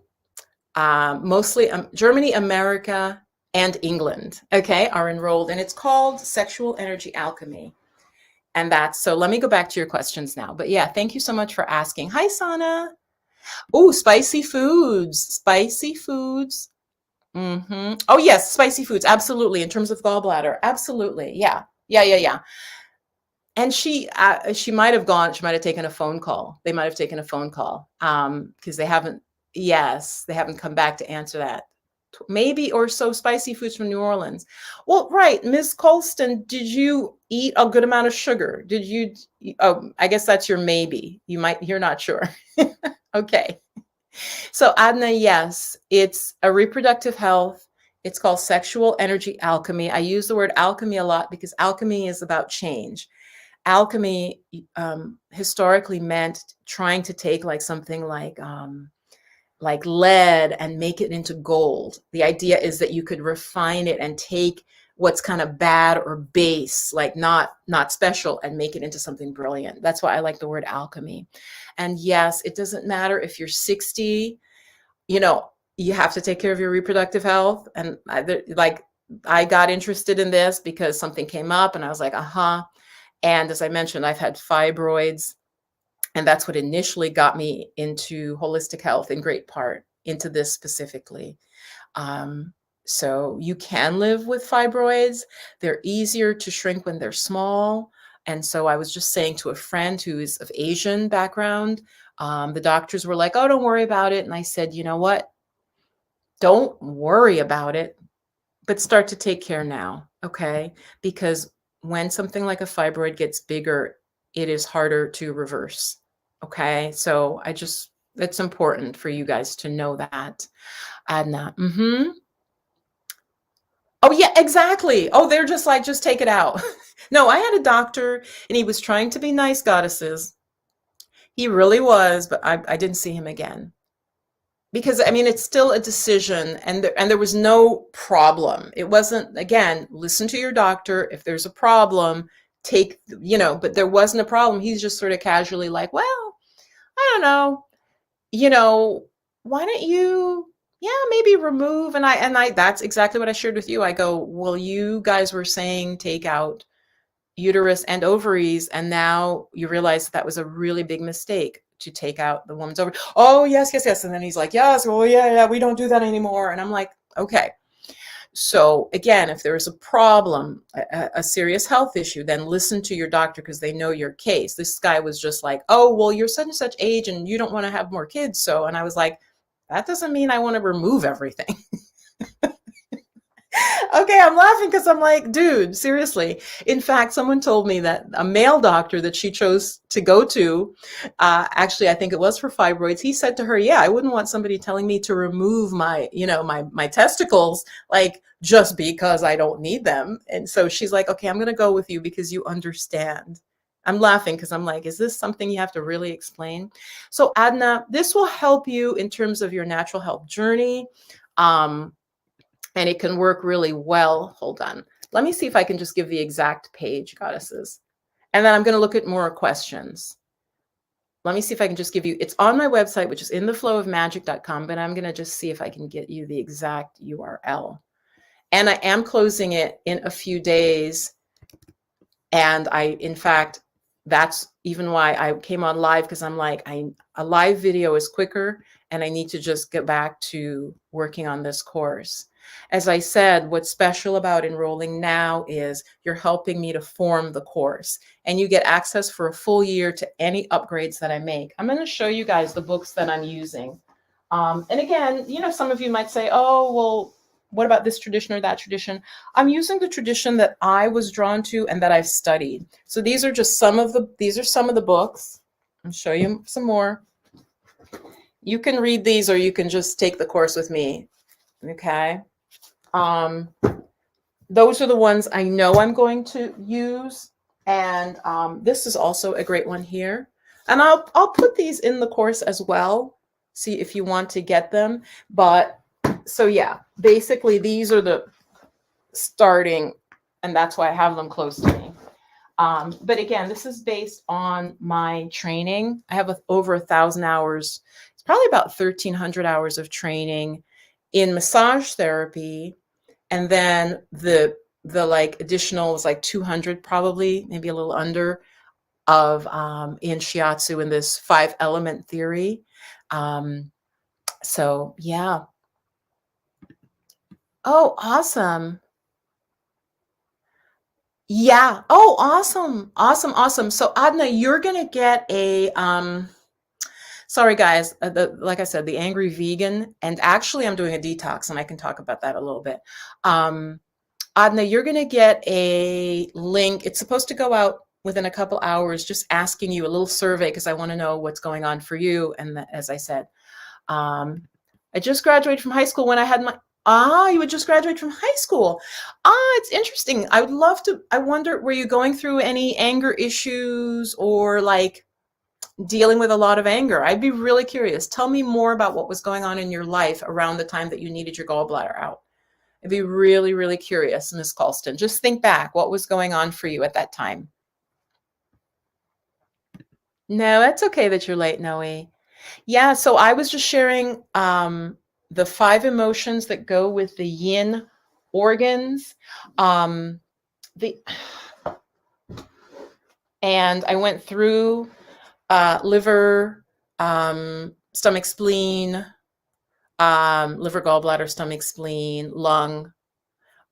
mostly Germany, America, and England, okay, are enrolled. And it's called Sexual Energy Alchemy. And that's, so let me go back to your questions now. But yeah, thank you so much for asking. Hi, Sana. Oh, spicy foods, spicy foods. Oh yes, spicy foods, absolutely. In terms of gallbladder, absolutely. Yeah. And she might have gone, she might have taken a phone call. They might have taken a phone call because they haven't, yes, they haven't come back to answer that. Maybe or so. Spicy foods from New Orleans. Well, right, Ms. Colston, did you eat a good amount of sugar? Did you, oh, I guess that's your maybe. You're not sure. Okay. So Adna, yes, it's a reproductive health. It's called Sexual Energy Alchemy. I use the word alchemy a lot because alchemy is about change. Alchemy historically meant trying to take like something like lead and make it into gold. The idea is that you could refine it and take what's kind of bad or base, like not special, and make it into something brilliant. That's why I like the word alchemy. And yes, it doesn't matter if you're 60, you know, you have to take care of your reproductive health. And I got interested in this because something came up and I was like, and as I mentioned, I've had fibroids, and that's what initially got me into holistic health, in great part into this specifically. So you can live with fibroids. They're easier to shrink when they're small. And so I was just saying to a friend who is of Asian background, the doctors were like, oh, don't worry about it. And I said, you know what? Don't worry about it, but start to take care now, okay? Because when something like a fibroid gets bigger, it is harder to reverse, okay? So it's important for you guys to know that. Adna, Oh, yeah, exactly. Oh, they're just like, just take it out. No, I had a doctor and he was trying to be nice, goddesses. He really was, but I didn't see him again. Because, I mean, it's still a decision, and there was no problem. It wasn't, again, listen to your doctor. If there's a problem, but there wasn't a problem. He's just sort of casually like, well, I don't know, why don't you, maybe remove. And I that's exactly what I shared with you. I go, well, you guys were saying take out uterus and ovaries, and now you realize that was a really big mistake to take out the woman's ovary. Oh, yes. And then he's like, yes, well, yeah, we don't do that anymore. And I'm like, okay. So again, if there is a problem, a serious health issue, then listen to your doctor because they know your case. This guy was just like, oh, well, you're such and such age and you don't want to have more kids. So, and I was like, that doesn't mean I want to remove everything. Okay, I'm laughing because I'm like, dude, seriously. In fact, someone told me that a male doctor that she chose to go to, actually, I think it was for fibroids, he said to her, yeah, I wouldn't want somebody telling me to remove my testicles, like just because I don't need them. And so she's like, okay, I'm going to go with you because you understand. I'm laughing because I'm like, is this something you have to really explain? So Adna, this will help you in terms of your natural health journey. And it can work really well. Hold on. Let me see if I can just give the exact page, goddesses. And then I'm going to look at more questions. Let me see if I can just give you, it's on my website, which is intheflowofmagic.com, but I'm going to just see if I can get you the exact URL. And I am closing it in a few days. And in fact, that's even why I came on live, because I'm like, a live video is quicker and I need to just get back to working on this course. As I said, what's special about enrolling now is you're helping me to form the course, and you get access for a full year to any upgrades that I make. I'm going to show you guys the books that I'm using. And again, some of you might say, oh, well, what about this tradition or that tradition? I'm using the tradition that I was drawn to and that I've studied. So these are just some of the books. I'll show you some more. You can read these or you can just take the course with me. Okay. Those are the ones I know I'm going to use. And this is also a great one here. And I'll put these in the course as well. See if you want to get them. But so yeah, basically these are the starting, and that's why I have them close to me. But again, this is based on my training. I have over 1,000 hours. It's probably about 1,300 hours of training in massage therapy. And then the like additional was like 200, probably maybe a little under, of in shiatsu in this 5-element theory. So yeah. Oh, awesome. Yeah. Oh, awesome. Awesome. Awesome. So Adna, you're going to get a, sorry guys, like I said, the angry vegan, and actually I'm doing a detox and I can talk about that a little bit. Adna, you're going to get a link. It's supposed to go out within a couple hours, just asking you a little survey because I want to know what's going on for you. And as I said, I just graduated from high school when I had my, you would just graduate from high school. It's interesting. I would love to, I wonder, were you going through any anger issues or like dealing with a lot of anger? I'd be really curious. Tell me more about what was going on in your life around the time that you needed your gallbladder out. I'd be really, really curious, Miss Colston. Just think back. What was going on for you at that time? No, it's okay that you're late, Noe. Yeah, so I was just sharing the 5 emotions that go with the yin organs. And I went through liver, stomach, spleen, liver, gallbladder, stomach, spleen, lung,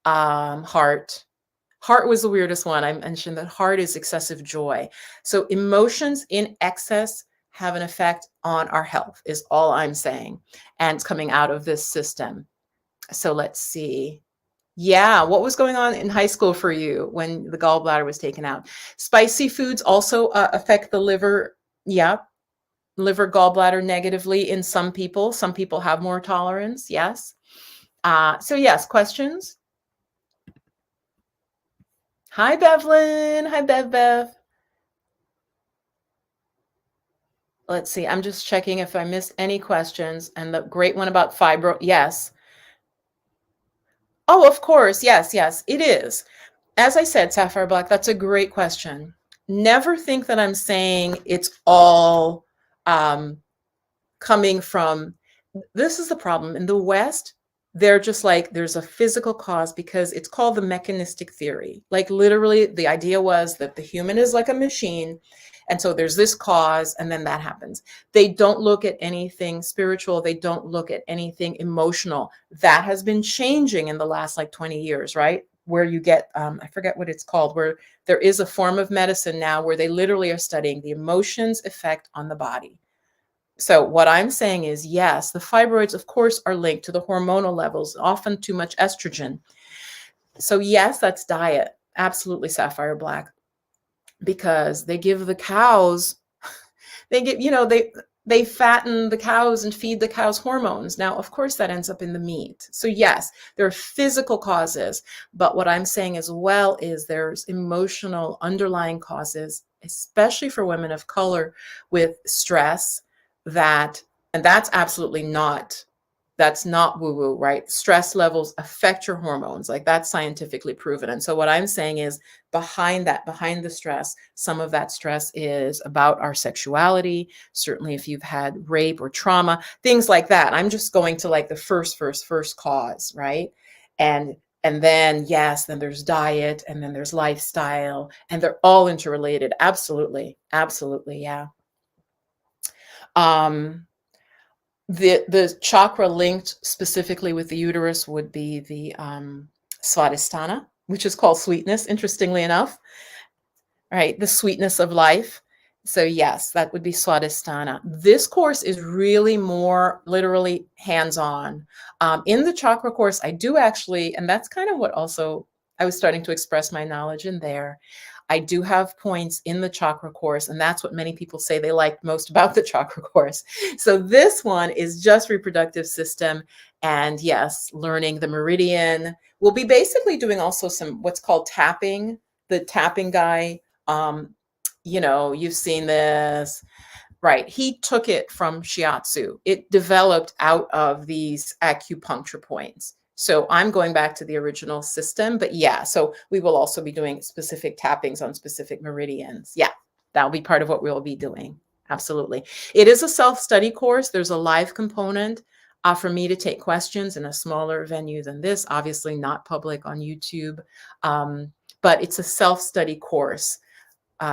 heart. Heart was the weirdest one. I mentioned that heart is excessive joy. So emotions in excess have an effect on our health, is all I'm saying. And it's coming out of this system. So let's see. Yeah, what was going on in high school for you when the gallbladder was taken out? Spicy foods also affect the liver. Yeah, liver, gallbladder negatively in some people. Some people have more tolerance. Yes. So yes, questions? Hi, Bevlyn. Hi, Bev. Let's see. I'm just checking if I missed any questions. And the great one about fibro. Yes. Oh, of course. Yes, it is. As I said, Sapphire Black, that's a great question. Never think that I'm saying it's all coming from, this is the problem. In the West, they're just like, there's a physical cause because it's called the mechanistic theory. Like literally the idea was that the human is like a machine. And so there's this cause and then that happens. They don't look at anything spiritual. They don't look at anything emotional. That has been changing in the last like 20 years, right? Where you get, I forget what it's called, where there is a form of medicine now where they literally are studying the emotions effect on the body. So what I'm saying is, yes, the fibroids, of course, are linked to the hormonal levels, often too much estrogen. So yes, that's diet. Absolutely, Sapphire Black. Because they give the cows, they fatten the cows and feed the cows hormones. Now, of course, that ends up in the meat. So yes, there are physical causes, but what I'm saying as well is there's emotional underlying causes especially for women of color with stress, that, and that's absolutely not, that's not woo woo, right? Stress levels affect your hormones. Like that's scientifically proven. And so what I'm saying is behind that, behind the stress, some of that stress is about our sexuality. Certainly if you've had rape or trauma, things like that. I'm just going to like the first cause, right? And and then yes, then there's diet and then there's lifestyle and they're all interrelated. Absolutely. Absolutely. Yeah. Um the chakra linked specifically with the uterus would be the Svadhisthana, which is called sweetness, interestingly enough, right? The sweetness of life. So yes, that would be Swadhisthana. This course is really more literally hands-on. In the chakra course, I do actually, and that's kind of what also I was starting to express my knowledge in there. I do have points in the chakra course, and that's what many people say they like most about the chakra course. So this one is just reproductive system. And yes, learning the meridian. We'll be basically doing also some what's called tapping. The tapping guy, you've seen this, right? He took it from shiatsu. It developed out of these acupuncture points. So I'm going back to the original system, but yeah, so we will also be doing specific tappings on specific meridians. Yeah, that'll be part of what we'll be doing. Absolutely. It is a self-study course. There's a live component for me to take questions in a smaller venue than this, obviously not public on YouTube, but it's a self-study course.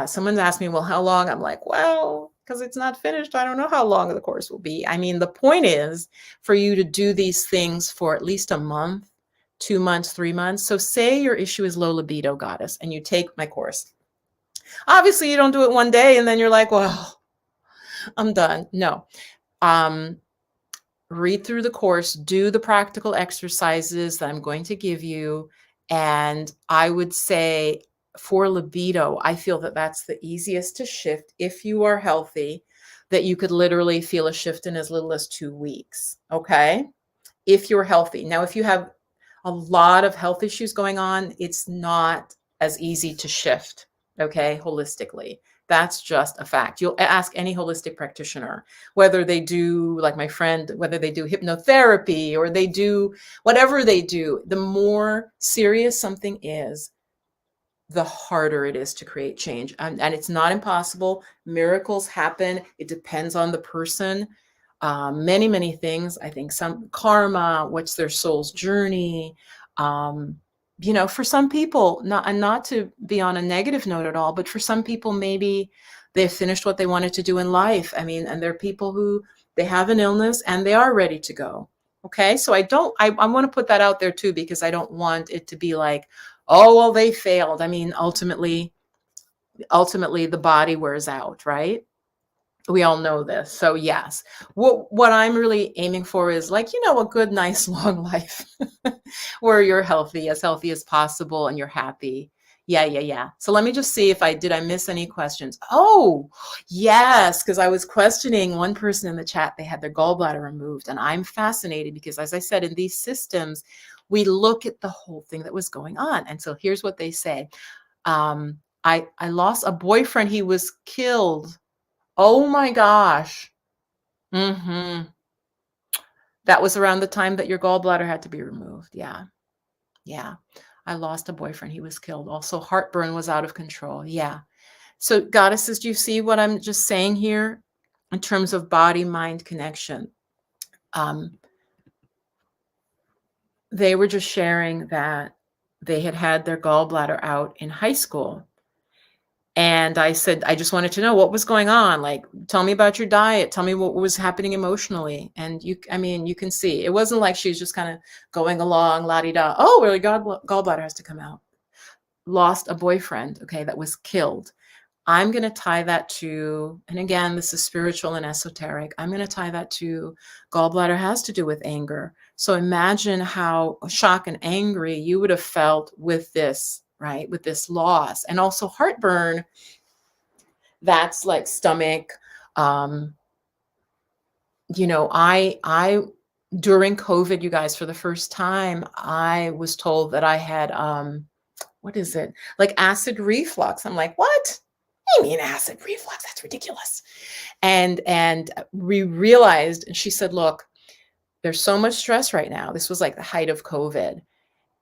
Someone's asked me, well, how long? I'm like, well, because it's not finished, I don't know how long the course will be. I mean, the point is for you to do these things for at least a month, 2 months, 3 months. So say your issue is low libido, goddess, and you take my course. Obviously, you don't do it one day and then you're like, well, I'm done. No. Read through the course, do the practical exercises that I'm going to give you. And I would say for libido, I feel that that's the easiest to shift if you are healthy, that you could literally feel a shift in as little as 2 weeks. Okay. If you're healthy. Now, if you have a lot of health issues going on, it's not as easy to shift. Okay. Holistically. That's just a fact. You'll ask any holistic practitioner, whether they do, like my friend, whether they do hypnotherapy or they do whatever they do, the more serious something is, the harder it is to create change. And it's not impossible. Miracles happen. It depends on the person. Many, many things. I think some karma, what's their soul's journey. For some people, not to be on a negative note at all, but for some people, maybe they've finished what they wanted to do in life. I mean, and there are people who they have an illness and they are ready to go. Okay. So I want to put that out there too, because I don't want it to be like, oh, well, they failed. I mean, ultimately the body wears out, right? We all know this. So yes, what I'm really aiming for is like, a good, nice, long life where you're healthy as possible and you're happy. Yeah. So let me just see if did I miss any questions? Oh, yes, because I was questioning one person in the chat. They had their gallbladder removed. And I'm fascinated because, as I said, in these systems, we look at the whole thing that was going on. And so here's what they say. I lost a boyfriend. He was killed. Oh my gosh. That was around the time that your gallbladder had to be removed. Yeah. I lost a boyfriend. He was killed. Also, heartburn was out of control. Yeah. So goddesses, do you see what I'm just saying here in terms of body-mind connection? They were just sharing that they had their gallbladder out in high school. And I said, I just wanted to know what was going on. Like, tell me about your diet. Tell me what was happening emotionally. And you can see, it wasn't like she was just kind of going along, la-di-da. Oh, really, gallbladder has to come out. Lost a boyfriend, okay, that was killed. I'm going to tie that to, and again, this is spiritual and esoteric. I'm going to tie that to gallbladder has to do with anger. So imagine how shocked and angry you would have felt with this, right? With this loss. And also heartburn, that's like stomach. I during COVID, you guys, for the first time, I was told that I had, what is it? Like acid reflux. I'm like, what? I mean, acid reflux, that's ridiculous. And we realized, and she said, look, there's so much stress right now. This was like the height of COVID.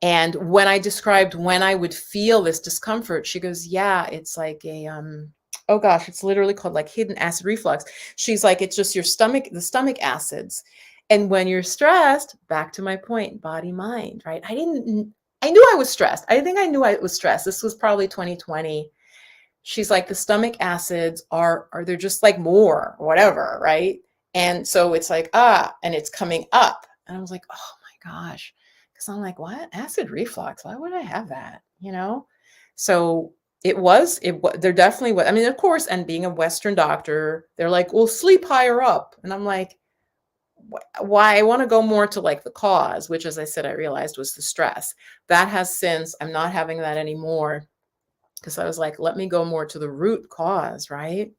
And when I described when I would feel this discomfort, she goes, yeah, it's like a, oh gosh, it's literally called like hidden acid reflux. She's like, it's just your stomach, the stomach acids. And when you're stressed, back to my point, body, mind, right? I knew I was stressed. I think I knew I was stressed. This was probably 2020. She's like, the stomach acids are they're just like more, whatever, right? And so it's like, and it's coming up. And I was like, oh my gosh. Because I'm like, what? Acid reflux? Why would I have that? You know? So there definitely was. I mean, of course, and being a Western doctor, they're like, well, sleep higher up. And I'm like, why? I want to go more to like the cause, which, as I said, I realized was the stress. That has since, I'm not having that anymore, because I was like, let me go more to the root cause, right?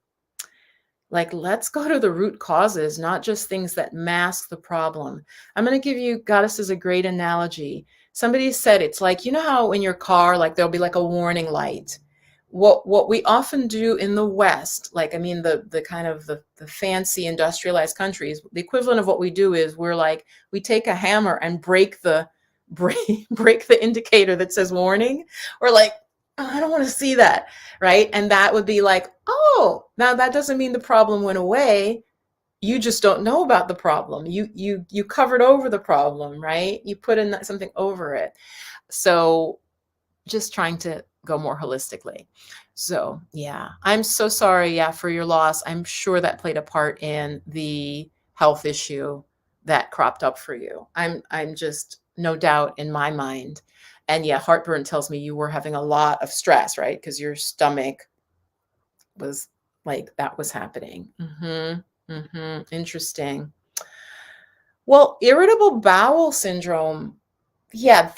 Like, let's go to the root causes, not just things that mask the problem. I'm going to give you, Goddess is a great analogy. Somebody said it's like, you know how in your car, like there'll be like a warning light. What we often do in the West, like, I mean, the kind of the fancy industrialized countries, the equivalent of what we do is we're like, we take a hammer and break the indicator that says warning. Or like, oh, I don't want to see that, right? And that would be like, oh, now that doesn't mean the problem went away. You just don't know about the problem. You covered over the problem, right? You put in something over it. So just trying to go more holistically. So yeah, I'm so sorry, yeah, for your loss. I'm sure that played a part in the health issue that cropped up for you. I'm just no doubt in my mind. And yeah, heartburn tells me you were having a lot of stress, right? Because your stomach was like, that was happening. Interesting. Well, irritable bowel syndrome, yeah,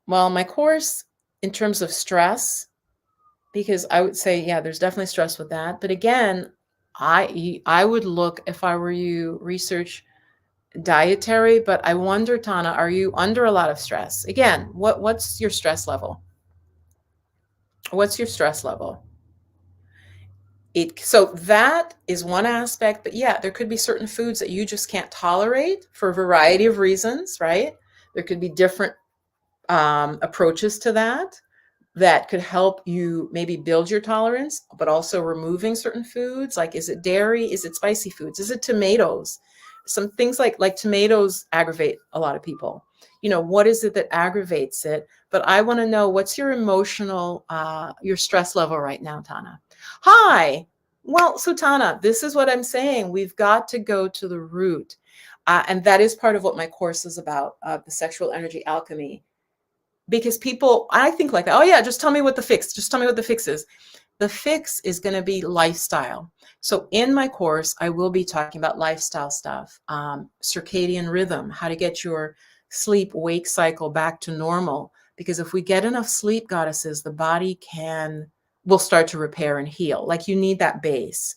well, my course in terms of stress, because I would say, yeah, there's definitely stress with that. But again, I would look, if I were you, research dietary. But I wonder, Tana, are you under a lot of stress? Again, what's your stress level? What's your stress level? So that is one aspect, but yeah, there could be certain foods that you just can't tolerate for a variety of reasons, right? There could be different approaches to that could help you maybe build your tolerance, but also removing certain foods. Like, is it dairy? Is it spicy foods? Is it tomatoes? Some things like tomatoes aggravate a lot of people. You know, what is it that aggravates it? But I want to know, what's your emotional, your stress level right now, Tana? Hi. Well, so Tana, this is what I'm saying. We've got to go to the root. And that is part of what my course is about, the sexual energy alchemy. Because people, I think like, oh yeah, just tell me what the fix, just tell me what the fix is. The fix is going to be lifestyle. So in my course, I will be talking about lifestyle stuff, circadian rhythm, how to get your sleep wake cycle back to normal. Because if we get enough sleep, goddesses, the body will start to repair and heal. Like, you need that base.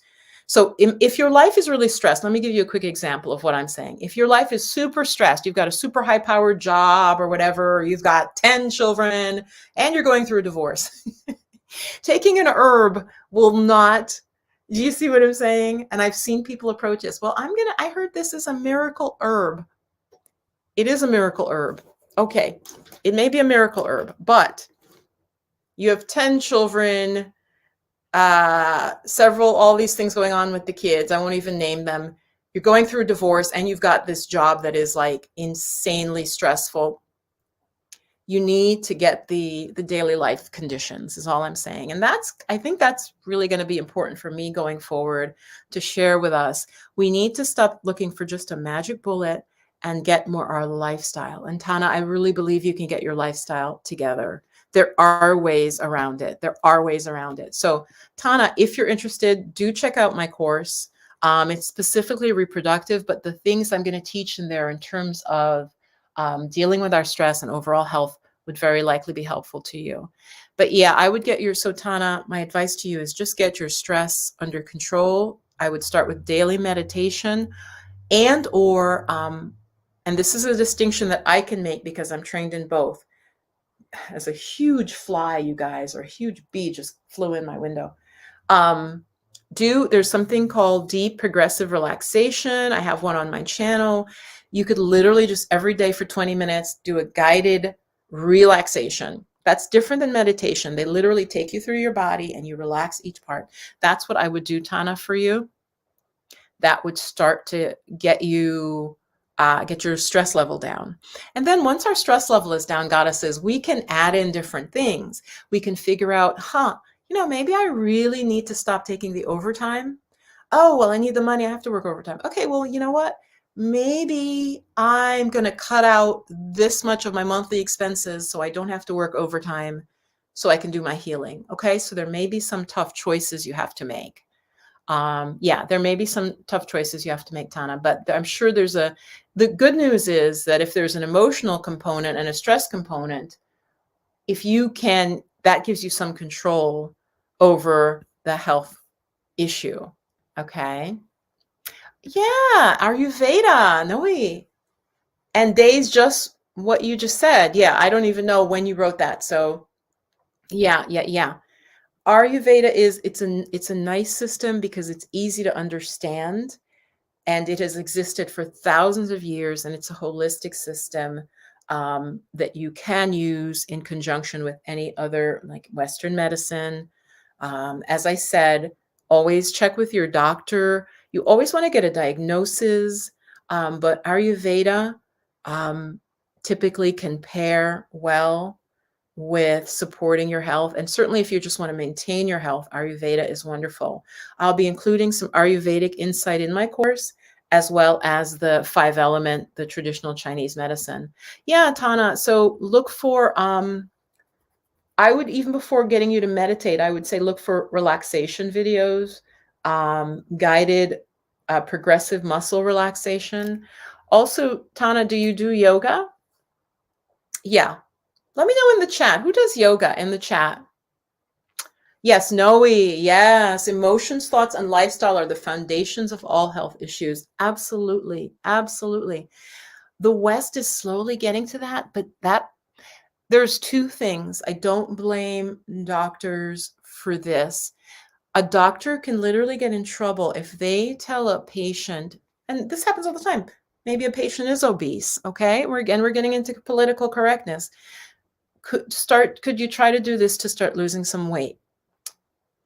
So if your life is really stressed, let me give you a quick example of what I'm saying. If your life is super stressed, you've got a super high powered job or whatever, or you've got 10 children and you're going through a divorce, taking an herb will not, do you see what I'm saying? And I've seen people approach this. Well, I heard this is a miracle herb. It is a miracle herb. Okay. It may be a miracle herb, but you have 10 children, all these things going on with the kids. I won't even name them. You're going through a divorce and you've got this job that is like insanely stressful. You need to get the daily life conditions, is all I'm saying. And I think that's really going to be important for me going forward to share with us. We need to stop looking for just a magic bullet and get more our lifestyle. And Tana, I really believe you can get your lifestyle together. There are ways around it. There are ways around it. So Tana, if you're interested, do check out my course. It's specifically reproductive, but the things I'm going to teach in there in terms of dealing with our stress and overall health would very likely be helpful to you. But yeah, I would so Tana, my advice to you is just get your stress under control. I would start with daily meditation and this is a distinction that I can make because I'm trained in both. As a huge fly, you guys, or a huge bee just flew in my window. There's something called deep progressive relaxation. I have one on my channel. You could literally just every day for 20 minutes do a guided relaxation. That's different than meditation. They literally take you through your body and you relax each part. That's what I would do, Tana, for you. That would start to get you get your stress level down. And then once our stress level is down, goddesses, we can add in different things. We can figure out, maybe I really need to stop taking the overtime. Oh, well, I need the money. I have to work overtime. Okay, well, you know what? Maybe I'm going to cut out this much of my monthly expenses so I don't have to work overtime so I can do my healing. Okay, so there may be some tough choices you have to make. There may be some tough choices you have to make, Tana, but I'm sure the good news is that if there's an emotional component and a stress component, that gives you some control over the health issue. Okay. Yeah. Ayurveda. No. And days, just what you just said. Yeah. I don't even know when you wrote that. So yeah. Ayurveda it's a nice system because it's easy to understand, and it has existed for thousands of years, and it's a holistic system that you can use in conjunction with any other like Western medicine. As I said, always check with your doctor. You always want to get a diagnosis, but Ayurveda typically can pair well with supporting your health. And certainly if you just want to maintain your health, Ayurveda is wonderful. I'll be including some Ayurvedic insight in my course, as well as the 5-element, the traditional Chinese medicine. Yeah, Tana. So look for, I would, even before getting you to meditate, I would say look for relaxation videos, guided progressive muscle relaxation. Also, Tana, do you do yoga? Yeah. Let me know in the chat. Who does yoga in the chat? Yes, Noe. Yes. Emotions, thoughts, and lifestyle are the foundations of all health issues. Absolutely. Absolutely. The West is slowly getting to that, but there's two things. I don't blame doctors for this. A doctor can literally get in trouble if they tell a patient, and this happens all the time. Maybe a patient is obese. Okay. We're getting into political correctness. Could you try to do this to start losing some weight?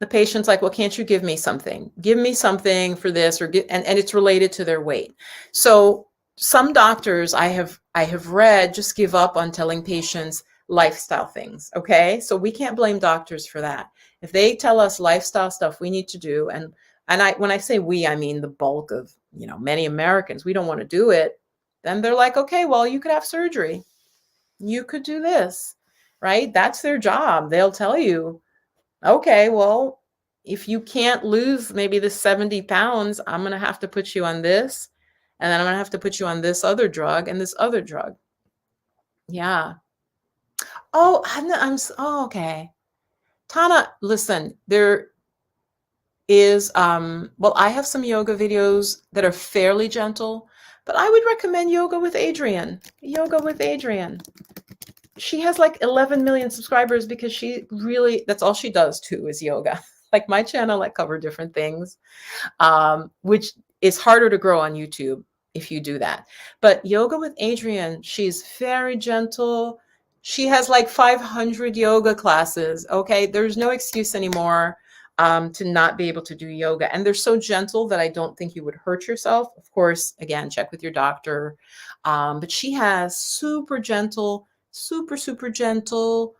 The patient's like, well, can't you give me something? Give me something for this, and it's related to their weight. So some doctors I have read just give up on telling patients lifestyle things. Okay. So we can't blame doctors for that. If they tell us lifestyle stuff we need to do, and when I say we, I mean the bulk of, many Americans, we don't want to do it. Then they're like, okay, well, you could have surgery. You could do this, right? That's their job. They'll tell you, okay, well, if you can't lose maybe the 70 pounds, I'm going to have to put you on this. And then I'm going to have to put you on this other drug and this other drug. Yeah. Oh, okay. Tana, listen, there is, I have some yoga videos that are fairly gentle, but I would recommend Yoga with Adrienne. Yoga with Adrienne. She has like 11 million subscribers because that's all she does too, is yoga. Like my channel, I cover different things, which is harder to grow on YouTube if you do that. But Yoga with Adrienne, she's very gentle. She has like 500 yoga classes. Okay. There's no excuse anymore to not be able to do yoga. And they're so gentle that I don't think you would hurt yourself. Of course, again, check with your doctor. But she has super gentle, super gentle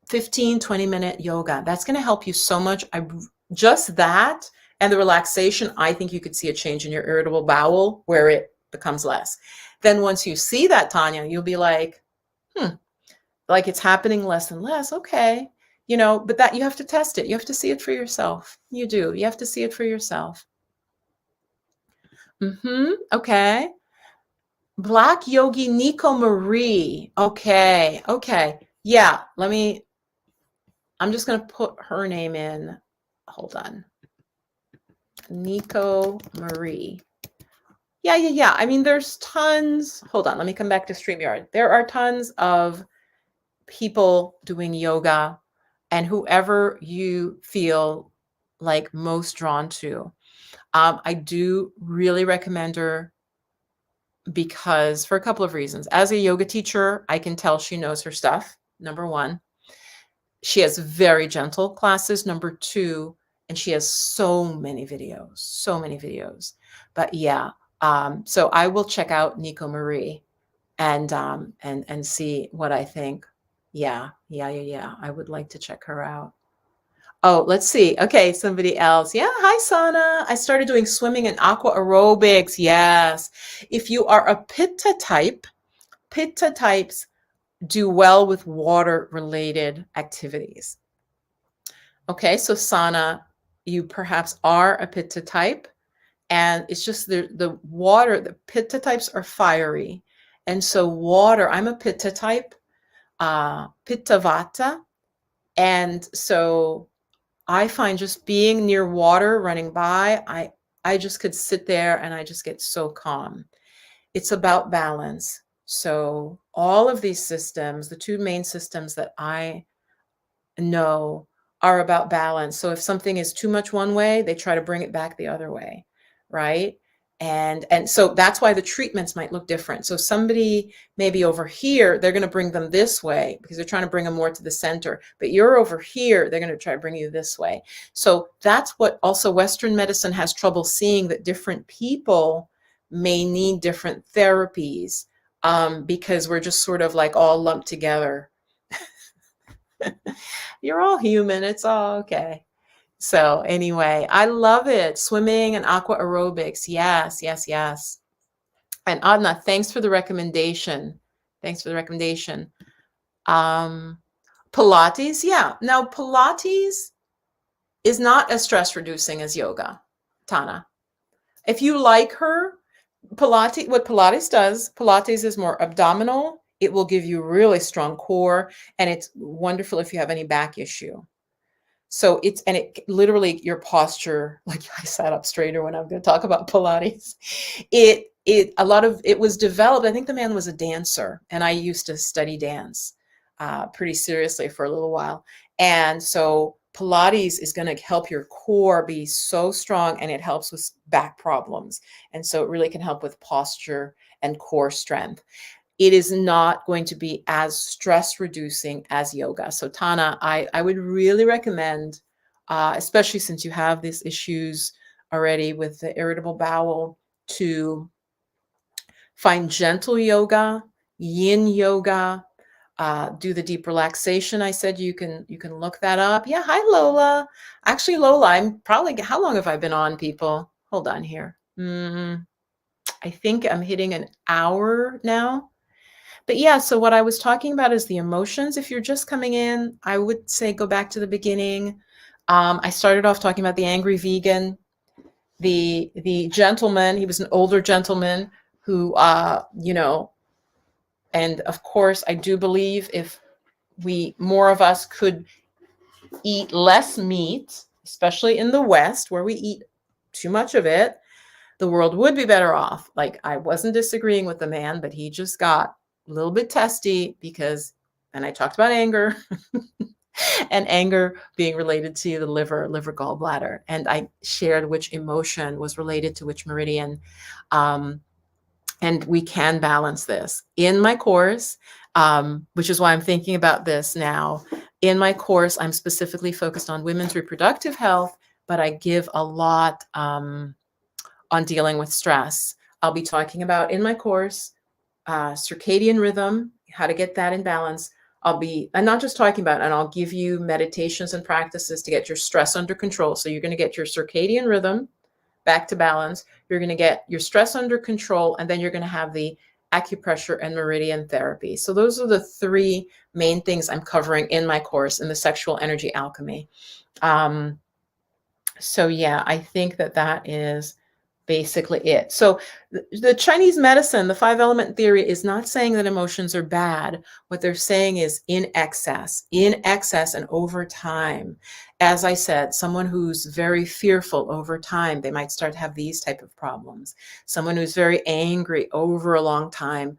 15, 20-minute yoga. That's going to help you so much. Just that and the relaxation, I think you could see a change in your irritable bowel where it becomes less. Then once you see that, Tanya, you'll be like, like it's happening less and less. Okay. But that you have to test it. You have to see it for yourself. You do. You have to see it for yourself. Okay. Black Yogi Nico Marie. Okay. Yeah. I'm just going to put her name in. Hold on. Nico Marie. Yeah. I mean, there's tons. Hold on. Let me come back to StreamYard. There are tons of people doing yoga, and whoever you feel like most drawn to. I do really recommend her because for a couple of reasons. As a yoga teacher, I can tell she knows her stuff. Number one, she has very gentle classes. Number two, and she has so many videos, so many videos. But yeah, so I will check out Nico Marie and see what I think. Yeah. I would like to check her out. Oh, let's see. Okay, somebody else. Yeah, hi, Sana. I started doing swimming and aqua aerobics. Yes. If you are a Pitta types do well with water related activities. Okay, so Sana, you perhaps are a Pitta type, and it's just the water, the Pitta types are fiery. And so water, I'm a Pitta type, Pitta Vata. And so I find just being near water running by, I just could sit there and I just get so calm. It's about balance. So all of these systems, the two main systems that I know are about balance. So if something is too much one way, they try to bring it back the other way, right? And so that's why the treatments might look different. So somebody maybe over here, they're going to bring them this way because they're trying to bring them more to the center. But you're over here, they're going to try to bring you this way. So that's what also Western medicine has trouble seeing, that different people may need different therapies because we're just sort of like all lumped together. You're all human. It's all okay. So anyway, I love it. Swimming and aqua aerobics. Yes. And Adna, thanks for the recommendation. Thanks for the recommendation. Um, Pilates, yeah. Now Pilates is not as stress reducing as yoga, Tana. If you like her, Pilates, what Pilates does, Pilates is more abdominal. It will give you really strong core, and it's wonderful if you have any back issue. So it literally your posture, like I sat up straighter when I'm going to talk about Pilates. A lot of it was developed. I think the man was a dancer, and I used to study dance pretty seriously for a little while. And so Pilates is going to help your core be so strong, and it helps with back problems. And so it really can help with posture and core strength. It is not going to be as stress reducing as yoga. So Tana, I would really recommend, especially since you have these issues already with the irritable bowel, to find gentle yoga, yin yoga, do the deep relaxation. I said you can look that up. Yeah, hi Lola. Actually, Lola, I'm probably, how long have I been on, people? Hold on here. I think I'm hitting an hour now. But yeah, so what I was talking about is the emotions. If you're just coming in, I would say go back to the beginning. I started off talking about the angry vegan, the gentleman. He was an older gentleman who, and of course, I do believe if more of us could eat less meat, especially in the West where we eat too much of it, the world would be better off. Like, I wasn't disagreeing with the man, but he just got a little bit testy because, and I talked about anger and anger being related to the liver gallbladder. And I shared which emotion was related to which meridian. And we can balance this in my course, which is why I'm thinking about this now. In my course, I'm specifically focused on women's reproductive health, but I give a lot on dealing with stress. I'll be talking about in my course, circadian rhythm, how to get that in balance. I'm not just talking about it, and I'll give you meditations and practices to get your stress under control. So you're going to get your circadian rhythm back to balance. You're going to get your stress under control, and then you're going to have the acupressure and meridian therapy. So those are the three main things I'm covering in my course in the sexual energy alchemy. So yeah, I think that is basically it. So the Chinese medicine, the 5-element theory, is not saying that emotions are bad. What they're saying is in excess and over time. As I said, someone who's very fearful over time, they might start to have these type of problems. Someone who's very angry over a long time,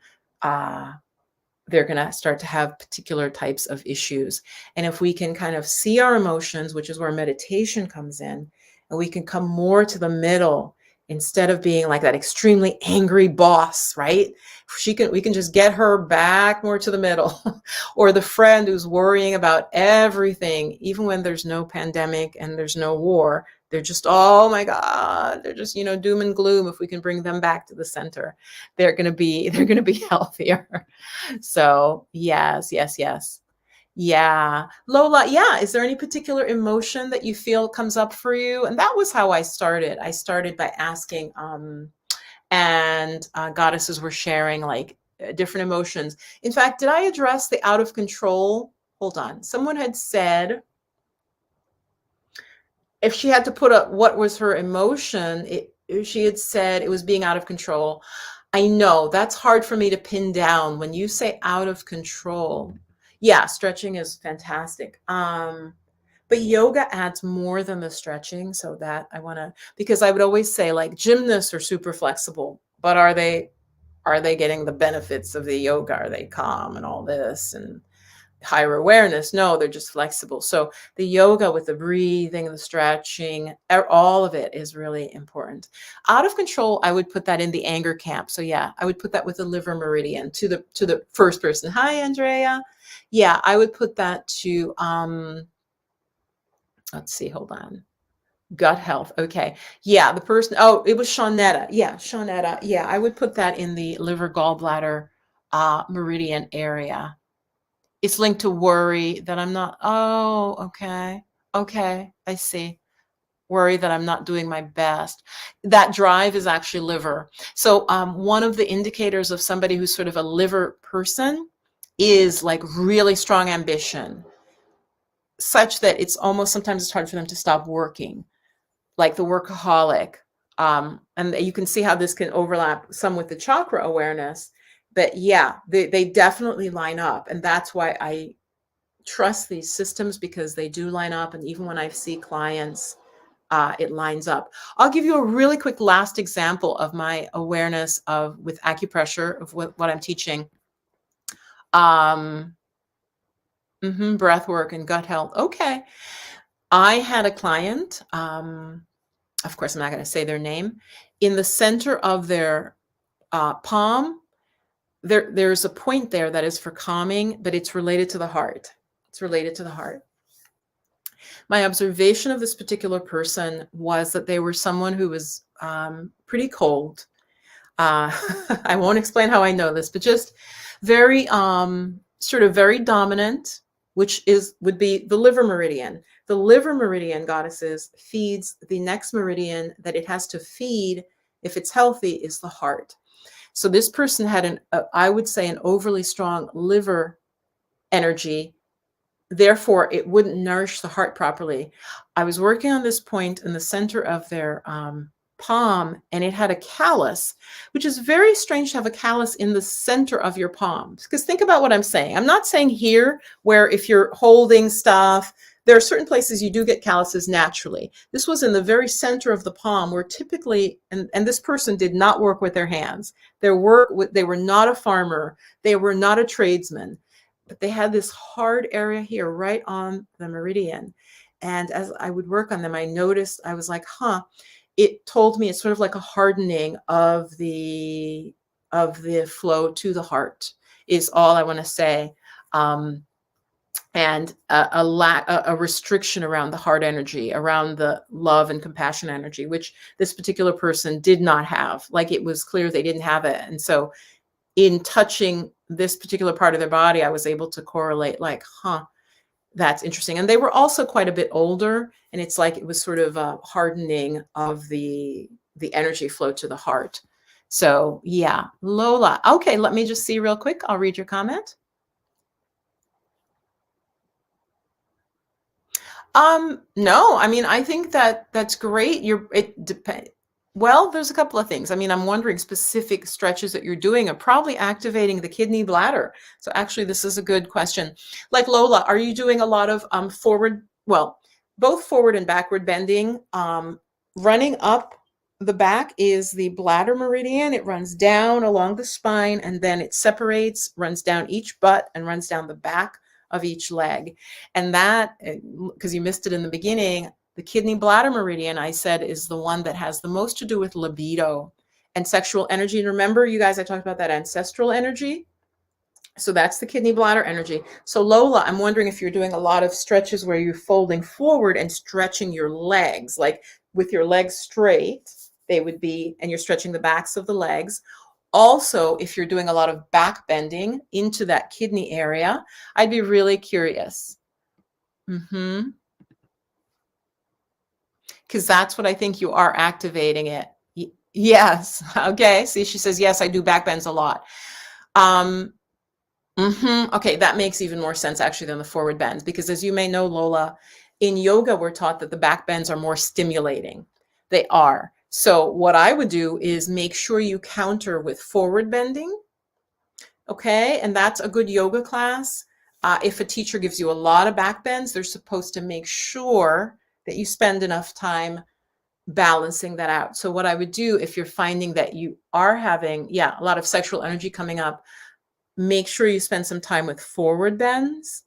they're going to start to have particular types of issues. And if we can kind of see our emotions, which is where meditation comes in, and we can come more to the middle instead of being like that extremely angry boss, right? We can just get her back more to the middle. Or the friend who's worrying about everything, even when there's no pandemic and there's no war. They're just, oh my God, they're just, doom and gloom. If we can bring them back to the center, they're going to be healthier. So yes, yes, yes. Yeah. Lola, yeah. Is there any particular emotion that you feel comes up for you? And that was how I started. I started by asking, and goddesses were sharing like different emotions. In fact, did I address the out of control? Hold on. Someone had said if she had to put up what was her emotion, she had said it was being out of control. I know that's hard for me to pin down. When you say out of control, yeah, stretching is fantastic. But yoga adds more than the stretching. So that because I would always say like gymnasts are super flexible, but are they getting the benefits of the yoga? Are they calm and all this and higher awareness? No, they're just flexible. So the yoga with the breathing, the stretching, all of it is really important. Out of control, I would put that in the anger camp. So yeah, I would put that with the liver meridian to the first person. Hi, Andrea. Yeah, I would put that to let's see, hold on. Gut health. Okay. Yeah, the person, oh, it was Shawnetta. Yeah, Shawnetta. Yeah, I would put that in the liver gallbladder meridian area. It's linked to worry that I'm not, oh, okay. Okay, I see. Worry that I'm not doing my best. That drive is actually liver. So one of the indicators of somebody who's sort of a liver person is like really strong ambition, such that it's almost sometimes it's hard for them to stop working, like the workaholic. And you can see how this can overlap some with the chakra awareness. But yeah, they definitely line up. And that's why I trust these systems, because they do line up. And even when I see clients, it lines up. I'll give you a really quick last example of my awareness with acupressure of what I'm teaching. Breath work and gut health. Okay. I had a client, of course, I'm not going to say their name, in the center of their palm. There's a point there that is for calming, but it's related to the heart. It's related to the heart. My observation of this particular person was that they were someone who was pretty cold. I won't explain how I know this, but just very sort of very dominant, which would be the liver meridian. The liver meridian, goddesses, feeds the next meridian that it has to feed if it's healthy is the heart. So this person had I would say an overly strong liver energy. Therefore, it wouldn't nourish the heart properly. I was working on this point in the center of their palm, and it had a callus, which is very strange to have a callus in the center of your palm. Because think about what I'm saying. I'm not saying here where if you're holding stuff, there are certain places you do get calluses naturally. This was in the very center of the palm, where typically, and this person did not work with their hands. They were not a farmer. They were not a tradesman. But they had this hard area here right on the meridian. And as I would work on them, I noticed, I was like, it told me it's sort of like a hardening of the flow to the heart is all I want to say. And a restriction around the heart energy, around the love and compassion energy, which this particular person did not have. Like, it was clear they didn't have it. And so in touching this particular part of their body, I was able to correlate like, that's interesting. And they were also quite a bit older, and it's like it was sort of a hardening of the energy flow to the heart. So yeah, Lola. Okay, let me just see real quick. I'll read your comment. No, I mean, I think that's great. It depends. Well, there's a couple of things. I mean, I'm wondering specific stretches that you're doing are probably activating the kidney bladder. So actually, this is a good question. Like Lola, are you doing a lot of both forward and backward bending, running up The back is the bladder meridian. It runs down along the spine and then it separates, runs down each butt and runs down the back of each leg. And that, because you missed it in the beginning, the kidney bladder meridian, I said, is the one that has the most to do with libido and sexual energy. And remember, you guys, I talked about that ancestral energy. So that's the kidney bladder energy. So Lola, I'm wondering if you're doing a lot of stretches where you're folding forward and stretching your legs, like with your legs straight, they would be, and you're stretching the backs of the legs. Also, if you're doing a lot of back bending into that kidney area, I'd be really curious. Because that's what I think you are activating it. Yes. Okay. See, she says, yes, I do back bends a lot. Okay, that makes even more sense actually than the forward bends, because as you may know, Lola, in yoga, we're taught that the back bends are more stimulating. They are. So what I would do is make sure you counter with forward bending. Okay, and that's a good yoga class. If a teacher gives you a lot of back bends, they're supposed to make sure that you spend enough time balancing that out. So what I would do if you're finding that you are having, a lot of sexual energy coming up, make sure you spend some time with forward bends.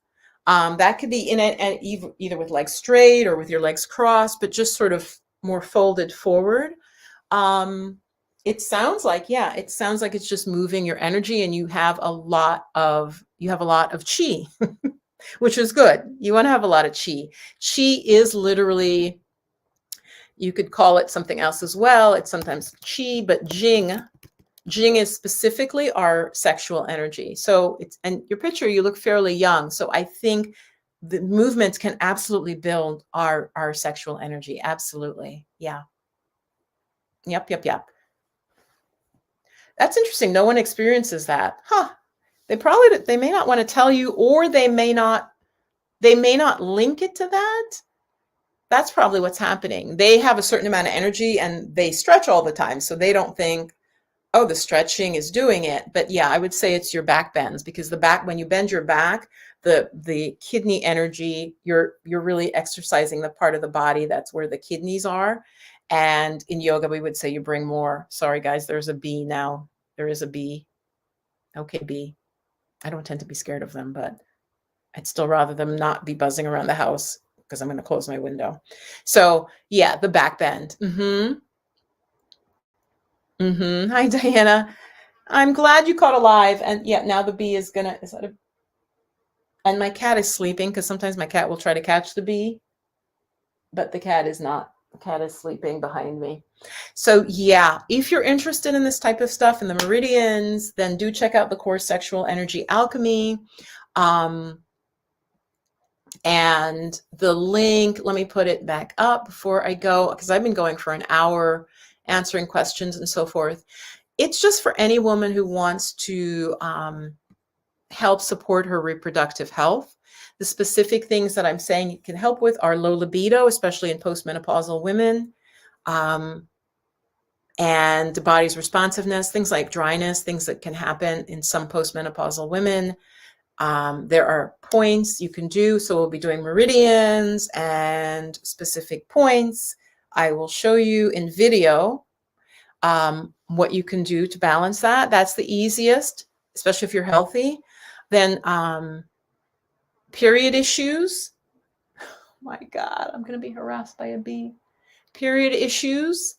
That could be in it, and either with legs straight or with your legs crossed, but just sort of more folded forward. It sounds like, it's just moving your energy, and you have a lot of chi, which is good. You want to have a lot of chi. Chi is literally, you could call it something else as well. It's sometimes chi, but jing is specifically our sexual energy. So and your picture, you look fairly young. So I think the movements can absolutely build our sexual energy. Absolutely. Yeah. Yep. That's interesting. No one experiences that. Huh. They may not want to tell you, or they may not link it to that. That's probably what's happening. They have a certain amount of energy and they stretch all the time. So they don't think, oh, the stretching is doing it. But yeah, I would say it's your back bends, because the back, when you bend your back, the kidney energy, you're really exercising the part of the body that's where the kidneys are. And in yoga, we would say you bring more. Sorry, guys, there's a bee now. There is a bee. Okay, bee. I don't tend to be scared of them, but I'd still rather them not be buzzing around the house, because I'm going to close my window. So yeah, the back bend. Hi, Diana. I'm glad you caught alive. And yeah, now the bee is gonna, and my cat is sleeping, because sometimes my cat will try to catch the bee, but the cat is not. The cat is sleeping behind me. So yeah, if you're interested in this type of stuff in the meridians, then do check out the course Sexual Energy Alchemy. And the link, let me put it back up before I go, because I've been going for an hour answering questions and so forth. It's just for any woman who wants to help support her reproductive health. The specific things that I'm saying it can help with are low libido, especially in postmenopausal women, and the body's responsiveness, things like dryness, things that can happen in some postmenopausal women. There are points you can do. So we'll be doing meridians and specific points. I will show you in video what you can do to balance that. That's the easiest, especially if you're healthy. Then period issues. Oh my God, I'm going to be harassed by a bee. Period issues,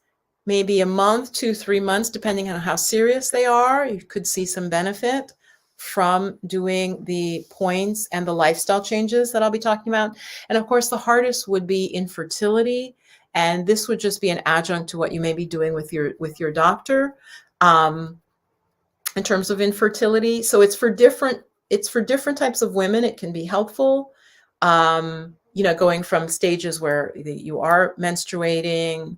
maybe a month, 2-3 months, depending on how serious they are. You could see some benefit from doing the points and the lifestyle changes that I'll be talking about. And of course, the hardest would be infertility. And this would just be an adjunct to what you may be doing with your doctor in terms of infertility. So it's for different types of women. It can be helpful. Going from stages where you are menstruating,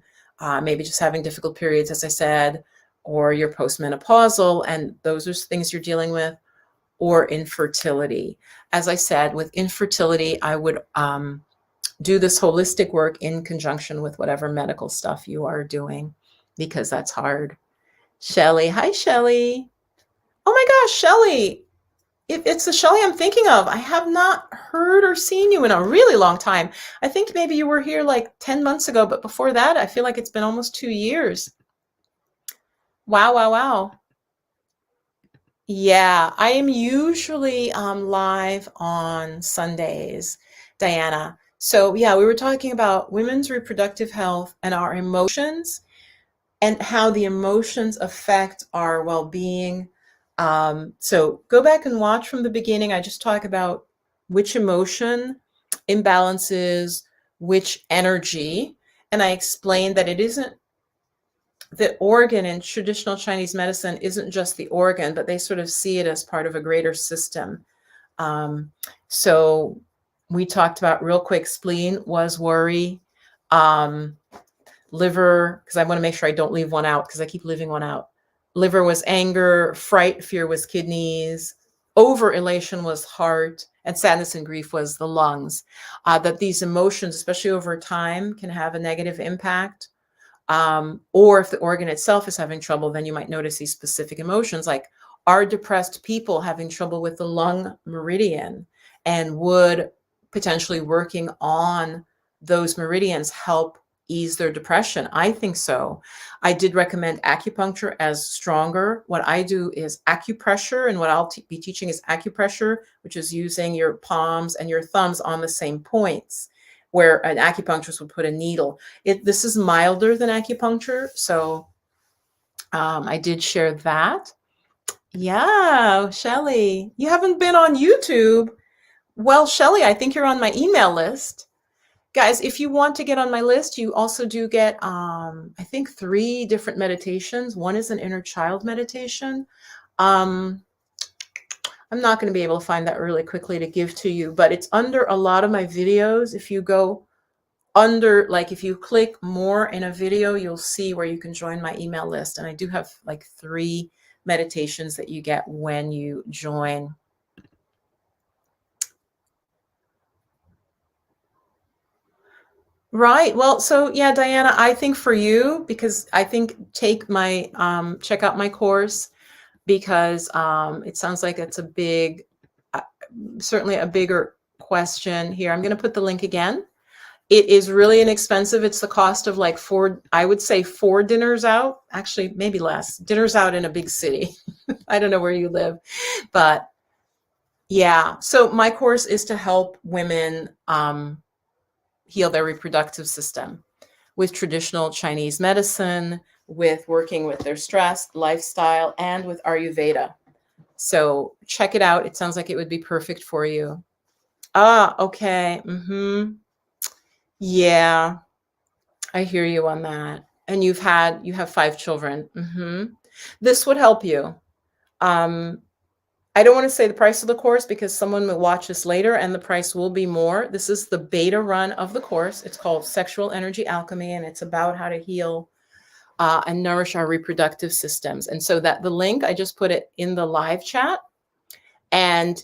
maybe just having difficult periods, as I said, or you're postmenopausal, and those are things you're dealing with, or infertility. As I said, with infertility, I would do this holistic work in conjunction with whatever medical stuff you are doing, because that's hard. Shelly, hi, Shelly. Oh my gosh, Shelly. It's the Shelley I'm thinking of. I have not heard or seen you in a really long time. I think maybe you were here like 10 months ago, but before that, I feel like it's been almost 2 years. Wow, wow, wow. Yeah, I am usually live on Sundays, Diana. So, yeah, we were talking about women's reproductive health and our emotions and how the emotions affect our well-being. So go back and watch from the beginning. I just talk about which emotion imbalances which energy, and I explained that it isn't the organ in traditional Chinese medicine isn't just the organ, but they sort of see it as part of a greater system. Um, so we talked about real quick, spleen was worry. Um, Liver, because I want to make sure I don't leave one out because I keep leaving one out. Liver was anger, fright, fear was kidneys, over elation was heart, and sadness and grief was the lungs. That these emotions, especially over time, can have a negative impact. Or if the organ itself is having trouble, then you might notice these specific emotions like, are depressed people having trouble with the lung meridian? And would potentially working on those meridians help ease their depression? I think so. I did recommend acupuncture as stronger. What I do is acupressure, and what I'll be teaching is acupressure, which is using your palms and your thumbs on the same points, where an acupuncturist would put a needle. This is milder than acupuncture, so I did share that. Yeah, Shelley, you haven't been on YouTube. Well, Shelley, I think you're on my email list. Guys, if you want to get on my list, you also do get, I think, 3 different meditations. One is an inner child meditation. Um, I'm not going to be able to find that really quickly to give to you, but it's under a lot of my videos. If you go under, like if you click more in a video, you'll see where you can join my email list. And I do have like 3 meditations that you get when you join. Right. Well, so yeah, Diana, I think for you, because I think check out my course, because it sounds like it's a big, uh, certainly a bigger question here. I'm going to put the link again. It is really inexpensive. It's the cost of like 4, I would say 4 dinners out, actually maybe less, dinners out in a big city. I don't know where you live, but yeah. So my course is to help women heal their reproductive system with traditional Chinese medicine, with working with their stress, lifestyle, and with Ayurveda. So check it out. It sounds like it would be perfect for you. Ah, okay. Yeah, I hear you on that. And you have 5 children. This would help you. Um, I don't want to say the price of the course because someone will watch this later and the price will be more. This is the beta run of the course. It's called Sexual Energy Alchemy, and it's about how to heal and nourish our reproductive systems. And so that the link, I just put it in the live chat. And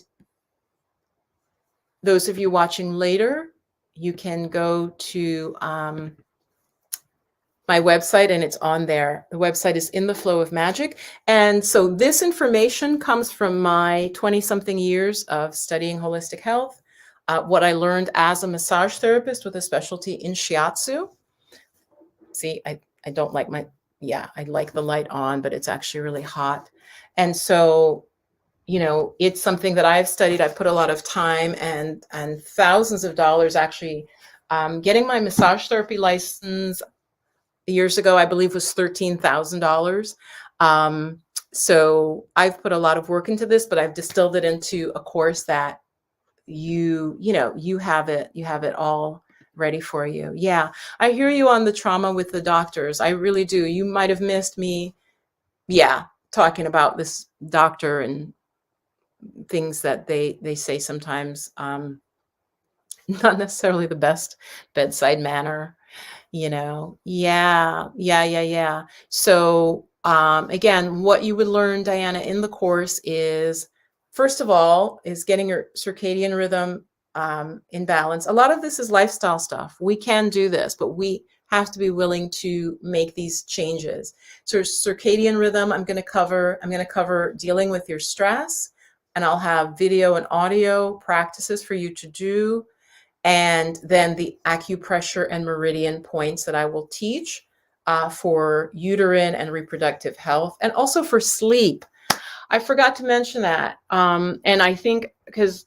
those of you watching later, you can go to my website and it's on there. The website is In the Flow of Magic. And so this information comes from my 20-something years of studying holistic health, what I learned as a massage therapist with a specialty in shiatsu. See, I don't like I like the light on, but it's actually really hot. And so, it's something that I've studied. I've put a lot of time and thousands of dollars actually. Getting my massage therapy license years ago, I believe, was $13,000. So I've put a lot of work into this, but I've distilled it into a course that you have it all ready for you. Yeah, I hear you on the trauma with the doctors. I really do. You might have missed me, talking about this doctor and things that they say sometimes, not necessarily the best bedside manner. Yeah. So again, what you would learn, Diana, in the course is, first of all, is getting your circadian rhythm in balance. A lot of this is lifestyle stuff. We can do this, but we have to be willing to make these changes. So circadian rhythm, I'm going to cover dealing with your stress, and I'll have video and audio practices for you to do, and then the acupressure and meridian points that I will teach for uterine and reproductive health, and also for sleep. I forgot to mention that. And I think because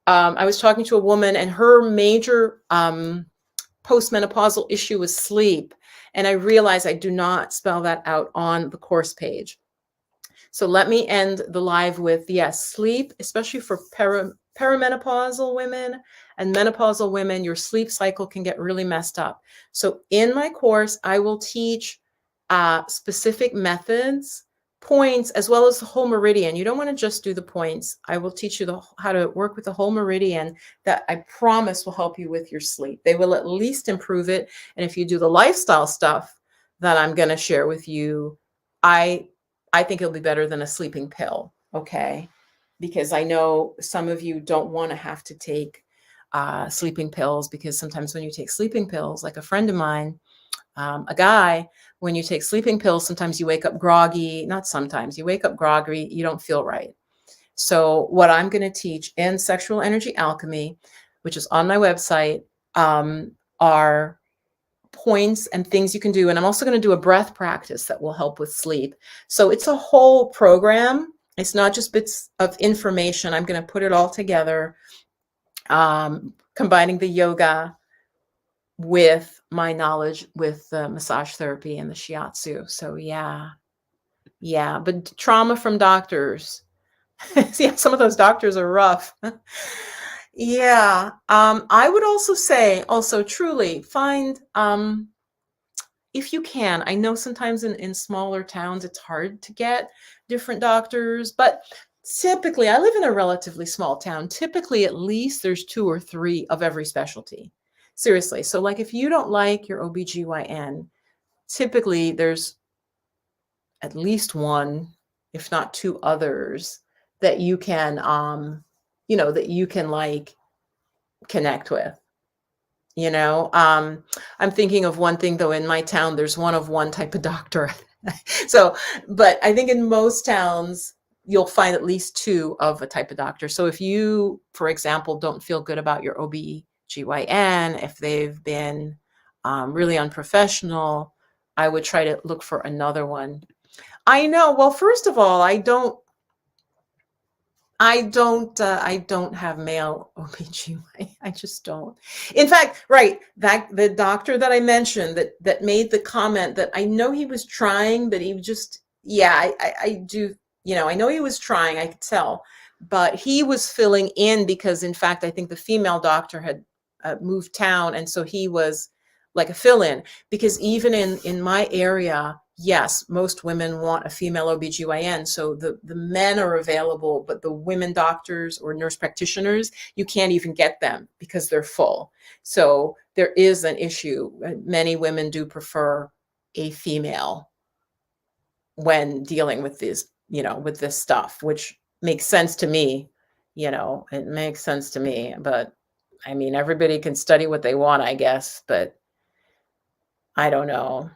I was talking to a woman, and her major postmenopausal issue was sleep. And I realized I do not spell that out on the course page. So let me end the live with, yes, sleep, especially for perimenopausal women and menopausal women, your sleep cycle can get really messed up. So in my course, I will teach specific methods, points, as well as the whole meridian. You don't want to just do the points. I will teach you how to work with the whole meridian that I promise will help you with your sleep. They will at least improve it. And if you do the lifestyle stuff that I'm going to share with you, I think it'll be better than a sleeping pill, okay? Because I know some of you don't want to have to take sleeping pills, because sometimes when you take sleeping pills, like a friend of mine, a guy, when you take sleeping pills, sometimes you wake up groggy. Not sometimes, you wake up groggy, you don't feel right. So what I'm going to teach in Sexual Energy Alchemy, which is on my website, are points and things you can do. And I'm also going to do a breath practice that will help with sleep. So it's a whole program. It's not just bits of information. I'm going to put it all together, combining the yoga with my knowledge with the massage therapy and the shiatsu. So yeah. But trauma from doctors. Yeah, some of those doctors are rough. Yeah. I would also say, truly find, if you can, I know sometimes in smaller towns, it's hard to get different doctors, but typically, I live in a relatively small town. Typically, at least there's 2 or 3 of every specialty. Seriously. So like if you don't like your OBGYN, typically there's at least 1, if not 2 others that you can, that you can like connect with. I'm thinking of one thing though, in my town, there's one of one type of doctor. So, but I think in most towns, you'll find at least 2 of a type of doctor. So if you, for example, don't feel good about your OB/GYN, if they've been really unprofessional, I would try to look for another one. I know. Well, first of all, I don't have male OBGYN. I just don't. In fact, right, that the doctor that I mentioned that made the comment that I know he was trying, but he just, yeah, I do, I know he was trying, I could tell, but he was filling in because, in fact, I think the female doctor had moved town, and so he was like a fill-in, because even in my area, yes, most women want a female OBGYN. So the men are available, but the women doctors or nurse practitioners, you can't even get them because they're full. So there is an issue. Many women do prefer a female when dealing with this, with this stuff, which makes sense to me. It makes sense to me, but I mean, everybody can study what they want, I guess, but I don't know.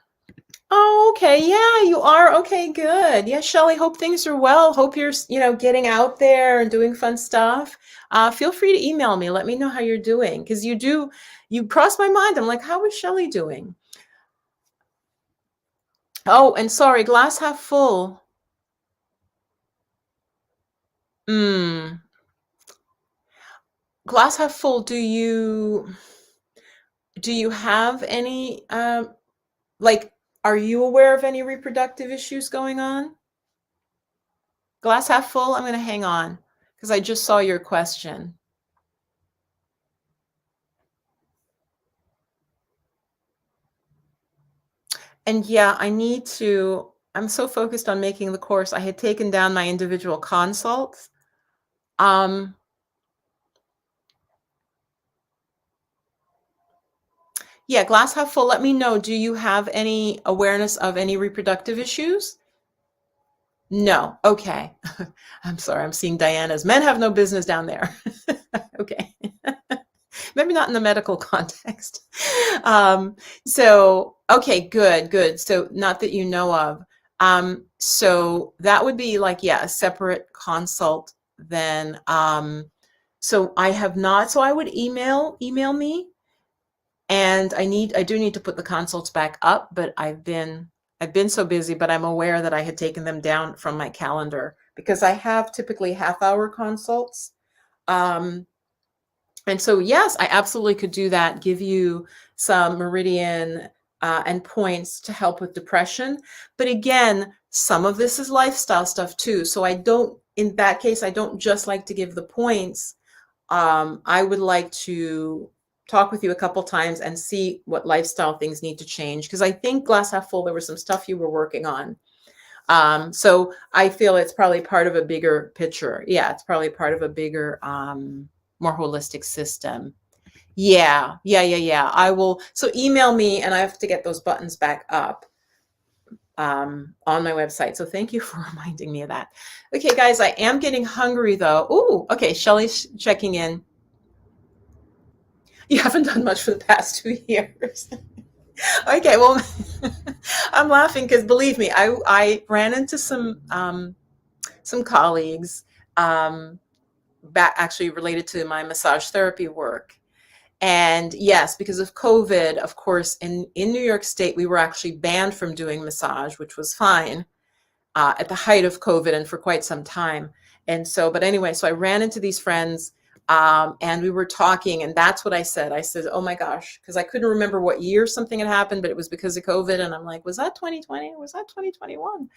Oh, okay. Yeah, you are. Okay, good. Yeah, Shelley, hope things are well. Hope you're, getting out there and doing fun stuff. Feel free to email me. Let me know how you're doing, because you cross my mind. I'm like, how is Shelley doing? Oh, and sorry, glass half full. Glass half full. Do you have any, like, are you aware of any reproductive issues going on? Glass half full? I'm going to hang on because I just saw your question. And yeah, I'm so focused on making the course. I had taken down my individual consults. Yeah, glass half full. Let me know. Do you have any awareness of any reproductive issues? No. Okay. I'm sorry. I'm seeing Diana's. Men have no business down there. Okay. Maybe not in the medical context. Okay, good. So not that you know of. So that would be like, yeah, a separate consult then so I have not. So I would email me, and I do need to put the consults back up, but I've been so busy, but I'm aware that I had taken them down from my calendar because I have typically half-hour consults. Um, and so, yes, I absolutely could do that, give you some meridian and points to help with depression. But again, some of this is lifestyle stuff too. So in that case, I don't just like to give the points. I would like to talk with you a couple times and see what lifestyle things need to change. Because I think glass half full, there was some stuff you were working on. So I feel it's probably part of a bigger picture. Yeah, it's probably part of a bigger, more holistic system. Yeah. I will. So email me, and I have to get those buttons back up on my website. So thank you for reminding me of that. Okay, guys, I am getting hungry though. Ooh, okay, Shelly's checking in. You haven't done much for the past 2 years. Okay, well, I'm laughing because believe me, I ran into some colleagues back actually related to my massage therapy work. And yes, because of COVID, of course, in New York State, we were actually banned from doing massage, which was fine at the height of COVID and for quite some time. And so, but anyway, so I ran into these friends and we were talking, and that's what I said. I said, oh my gosh, because I couldn't remember what year something had happened, but it was because of COVID. And I'm like, was that 2020? Was that 2021?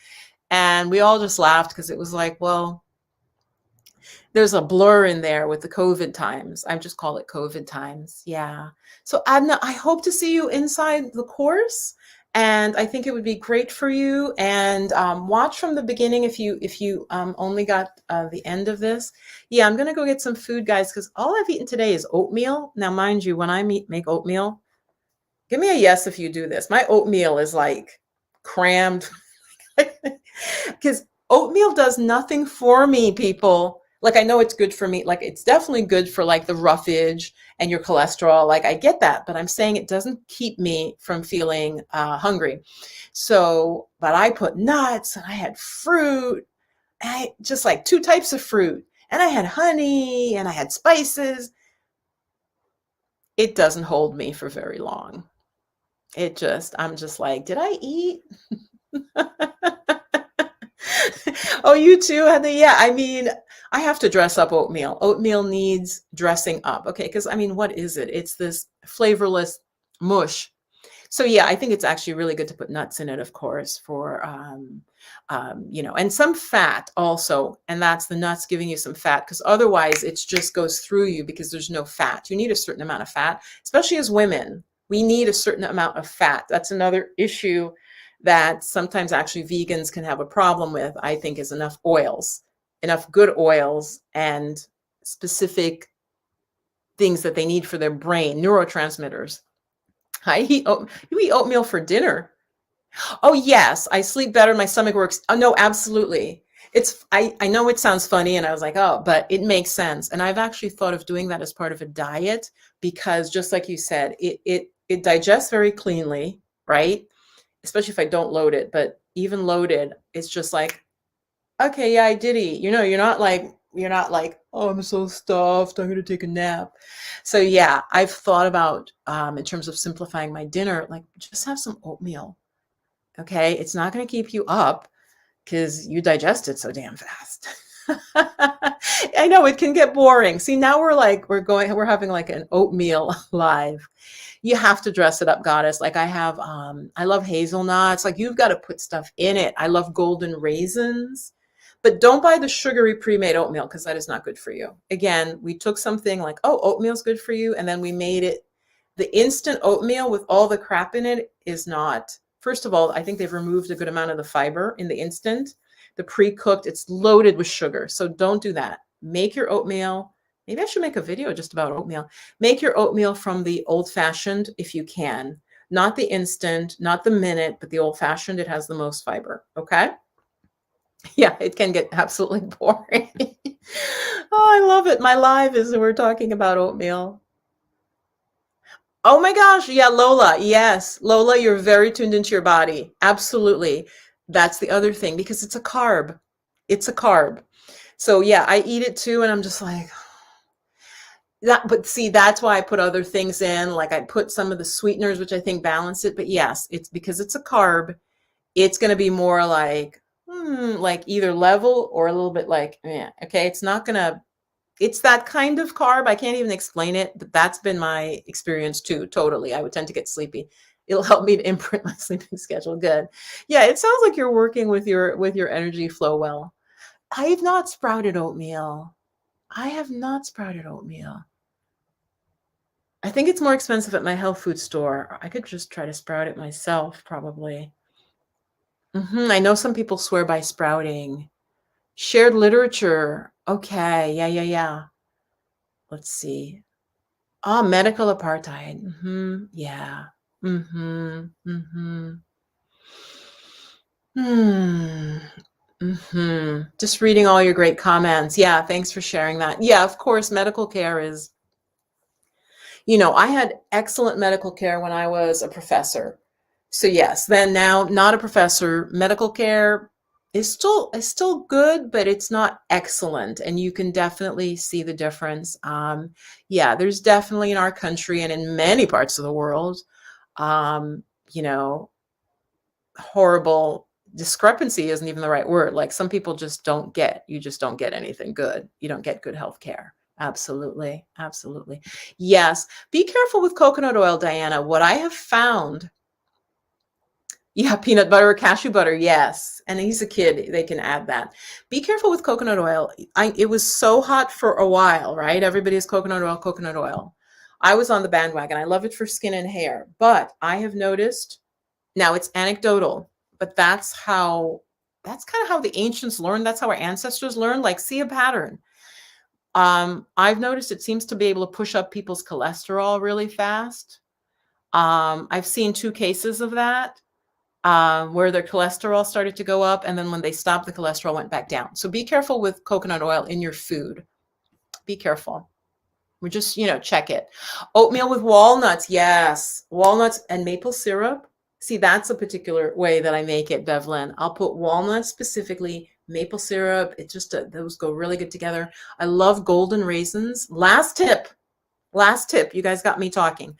And we all just laughed because it was like, well, there's a blur in there with the COVID times. I just call it COVID times. Yeah. So Adna, I hope to see you inside the course, and I think it would be great for you. And watch from the beginning if you only got the end of this. Yeah, I'm gonna go get some food, guys, because all I've eaten today is oatmeal. Now, mind you, when I make oatmeal, give me a yes if you do this. My oatmeal is like crammed because oatmeal does nothing for me, people. Like, I know it's good for me. Like, it's definitely good for like the roughage and your cholesterol. Like, I get that, but I'm saying it doesn't keep me from feeling hungry. So, but I put nuts and I had fruit. I just like 2 types of fruit, and I had honey and I had spices. It doesn't hold me for very long. I'm just like, did I eat? Oh, you too, Heather? Yeah, I mean, I have to dress up oatmeal. Oatmeal needs dressing up. Okay, because I mean, what is it? It's this flavorless mush. So yeah, I think it's actually really good to put nuts in it, of course, for and some fat also, and that's the nuts giving you some fat, because otherwise it just goes through you because there's no fat. You need a certain amount of fat, especially as women. We need a certain amount of fat. That's another issue that sometimes actually vegans can have a problem with, I think, is enough oils, enough good oils and specific things that they need for their brain, neurotransmitters. You eat oatmeal for dinner. Oh yes, I sleep better. My stomach works. Oh no, absolutely. I know it sounds funny, and I was like, oh, but it makes sense. And I've actually thought of doing that as part of a diet because, just like you said, it digests very cleanly, right? Especially if I don't load it. But even loaded, it's just like, okay, yeah, I did eat. You're not like, oh, I'm so stuffed, I'm gonna take a nap. So yeah, I've thought about in terms of simplifying my dinner, like just have some oatmeal. Okay, it's not going to keep you up because you digest it so damn fast. I know it can get boring. See, now we're having like an oatmeal live. You have to dress it up, goddess. Like I love hazelnuts. Like, you've got to put stuff in it. I love golden raisins, but don't buy the sugary pre-made oatmeal because that is not good for you. Again, we took something like, oh, oatmeal's good for you, and then we made it. The instant oatmeal with all the crap in it is not. First of all, I think they've removed a good amount of the fiber in the instant. The pre-cooked, it's loaded with sugar. So don't do that. Make your oatmeal. Maybe I should make a video just about oatmeal. Make your oatmeal from the old-fashioned if you can. Not the instant, not the minute, but the old-fashioned. It has the most fiber. Okay? Yeah, it can get absolutely boring. Oh, I love it. My live is we're talking about oatmeal. Oh my gosh. Yeah, Lola. Yes. Lola, you're very tuned into your body. Absolutely. That's the other thing because it's a carb. It's a carb. So yeah, I eat it too, and I'm just like that. But see, that's why I put other things in. Like I put some of the sweeteners, which I think balance it. But yes, it's because it's a carb. It's going to be more like either level or a little bit like, yeah, okay. It's not going to. It's that kind of carb. I can't even explain it, but that's been my experience too. Totally, I would tend to get sleepy. It'll help me to imprint my sleeping schedule. Good. Yeah, it sounds like you're working with your energy flow well. I have not sprouted oatmeal. I have not sprouted oatmeal. I think it's more expensive at my health food store. I could just try to sprout it myself, probably. I know some people swear by sprouting. Shared literature. Okay. Yeah, yeah, yeah. Let's see. Oh, medical apartheid. Yeah. Mm-hmm. Mm-hmm. Hmm. Just reading all your great comments. Yeah, thanks for sharing that. Yeah, of course, medical care is, I had excellent medical care when I was a professor. So yes, then now not a professor, medical care is still good, but it's not excellent, and you can definitely see the difference. Yeah, there's definitely in our country and in many parts of the world, um, you know, horrible discrepancy isn't even the right word. Like some people you just don't get anything good. You don't get good health care. Absolutely. Absolutely. Yes. Be careful with coconut oil, Diana. What I have found, yeah, peanut butter or cashew butter. Yes. And he's a kid. They can add that. Be careful with coconut oil. It was so hot for a while, right? Everybody has coconut oil, coconut oil. I was on the bandwagon. I love it for skin and hair, but I have noticed now it's anecdotal, but that's kind of how the ancients learned. That's how our ancestors learned, like see a pattern. I've noticed it seems to be able to push up people's cholesterol really fast. I've seen two cases of that, where their cholesterol started to go up, and then when they stopped, the cholesterol went back down. So be careful with coconut oil in your food. Be careful. We just, check it. Oatmeal with walnuts. Yes. Walnuts and maple syrup. See, that's a particular way that I make it, Devlin. I'll put walnuts specifically, maple syrup. Those go really good together. I love golden raisins. Last tip. You guys got me talking.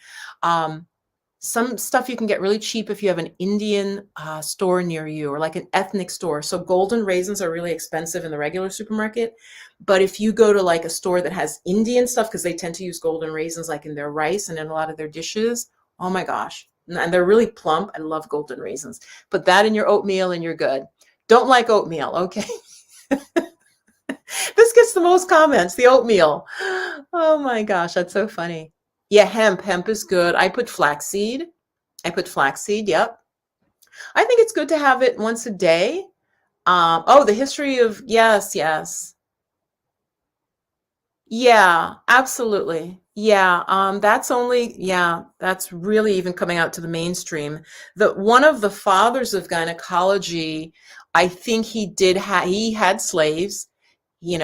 Some stuff you can get really cheap if you have an Indian store near you, or like an ethnic store. So golden raisins are really expensive in the regular supermarket. But if you go to like a store that has Indian stuff, because they tend to use golden raisins like in their rice and in a lot of their dishes, oh my gosh. And they're really plump. I love golden raisins. Put that in your oatmeal and you're good. Don't like oatmeal. Okay. This gets the most comments, the oatmeal. Oh my gosh, that's so funny. Yeah, hemp. Hemp is good. I put flaxseed. Yep. I think it's good to have it once a day. Oh, the history of, yes, yes. Yeah, absolutely. Yeah, that's really even coming out to the mainstream. One of the fathers of gynecology, I think he had slaves, he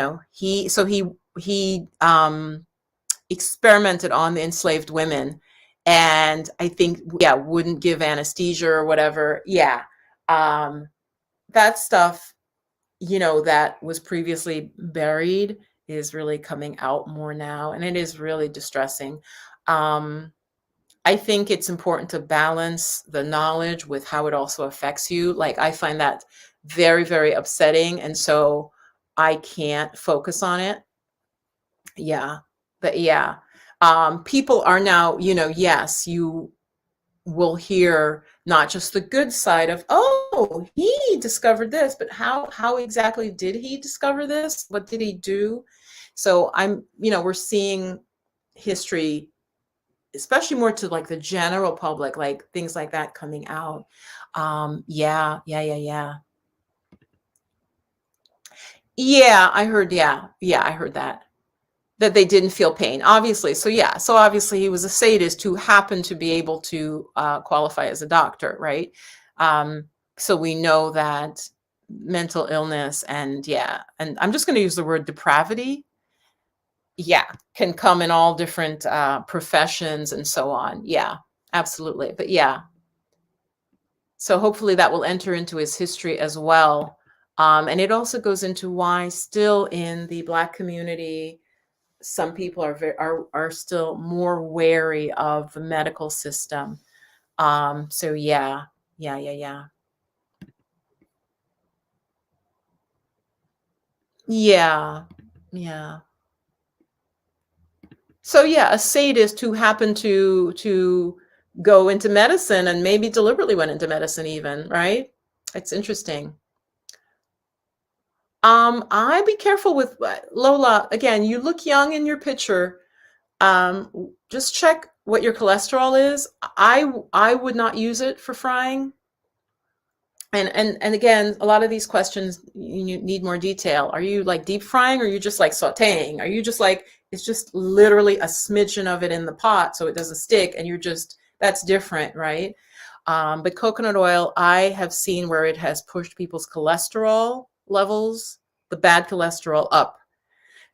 experimented on the enslaved women, and I think, yeah, wouldn't give anesthesia or whatever. Yeah. Um, that stuff, that was previously buried is really coming out more now, and it is really distressing. Um, I think it's important to balance the knowledge with how it also affects you. Like I find that very, very upsetting, and so I can't focus on it. Yeah. But yeah. People are now, yes, you will hear not just the good side of, oh, he discovered this, but how exactly did he discover this? What did he do? So we're seeing history, especially more to like the general public, like things like that coming out. Yeah, yeah, yeah, yeah. Yeah, I heard, yeah, I heard that they didn't feel pain, obviously. So yeah, so obviously he was a sadist who happened to be able to qualify as a doctor, right? Um, so we know that mental illness and I'm just going to use the word depravity, yeah, can come in all different professions and so on. Yeah, absolutely. But yeah, so hopefully that will enter into his history as well. And it also goes into why still in the Black community, some people are still more wary of the medical system. So yeah. Yeah. Yeah. So yeah, a sadist who happened to go into medicine and maybe deliberately went into medicine even, right? It's interesting. I be careful with Lola. Again, you look young in your picture. Just check what your cholesterol is. I would not use it for frying. And again, a lot of these questions you need more detail. Are you like deep frying, or are you just like sautéing? Are you just like it's just literally a smidgen of it in the pot so it doesn't stick, and you're just that's different, right? But coconut oil, I have seen where it has pushed people's cholesterol levels, the bad cholesterol, up.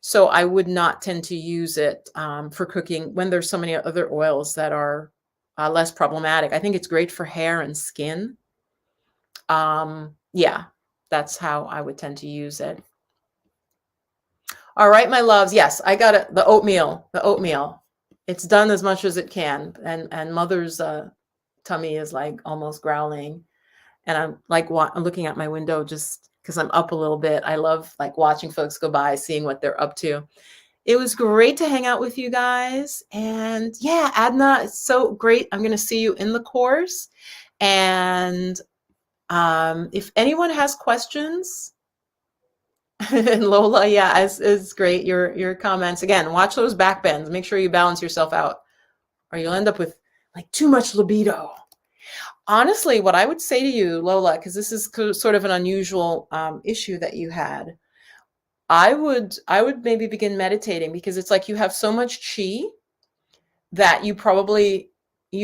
So I would not tend to use it for cooking when there's so many other oils that are less problematic. I think it's great for hair and skin. Yeah, that's how I would tend to use it. All right, my loves. Yes, I got it. The oatmeal, the oatmeal. It's done as much as it can. And mother's tummy is like almost growling. And I'm like, I'm looking out my window just because I'm up a little bit. I love like watching folks go by, seeing what they're up to. It was great to hang out with you guys. And yeah, Adna, it's so great. I'm going to see you in the course. And if anyone has questions, and Lola, yeah, is great. Your comments again. Watch those back bends. Make sure you balance yourself out, or you'll end up with like too much libido. Honestly, what I would say to you, Lola, because this is sort of an unusual issue that you had, I would maybe begin meditating, because it's like you have so much chi that you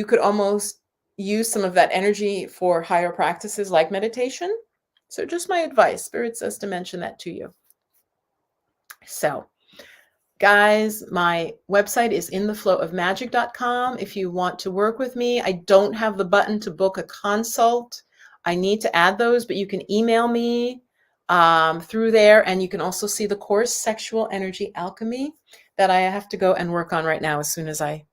could almost use some of that energy for higher practices like meditation. So just my advice. Spirit says to mention that to you. So guys, my website is intheflowofmagic.com. If you want to work with me, I don't have the button to book a consult. I need to add those, but you can email me through there. And you can also see the course, Sexual Energy Alchemy, that I have to go and work on right now as soon as I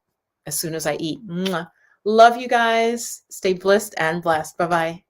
eat. Mwah. Love you guys. Stay blissed and blessed. Bye-bye.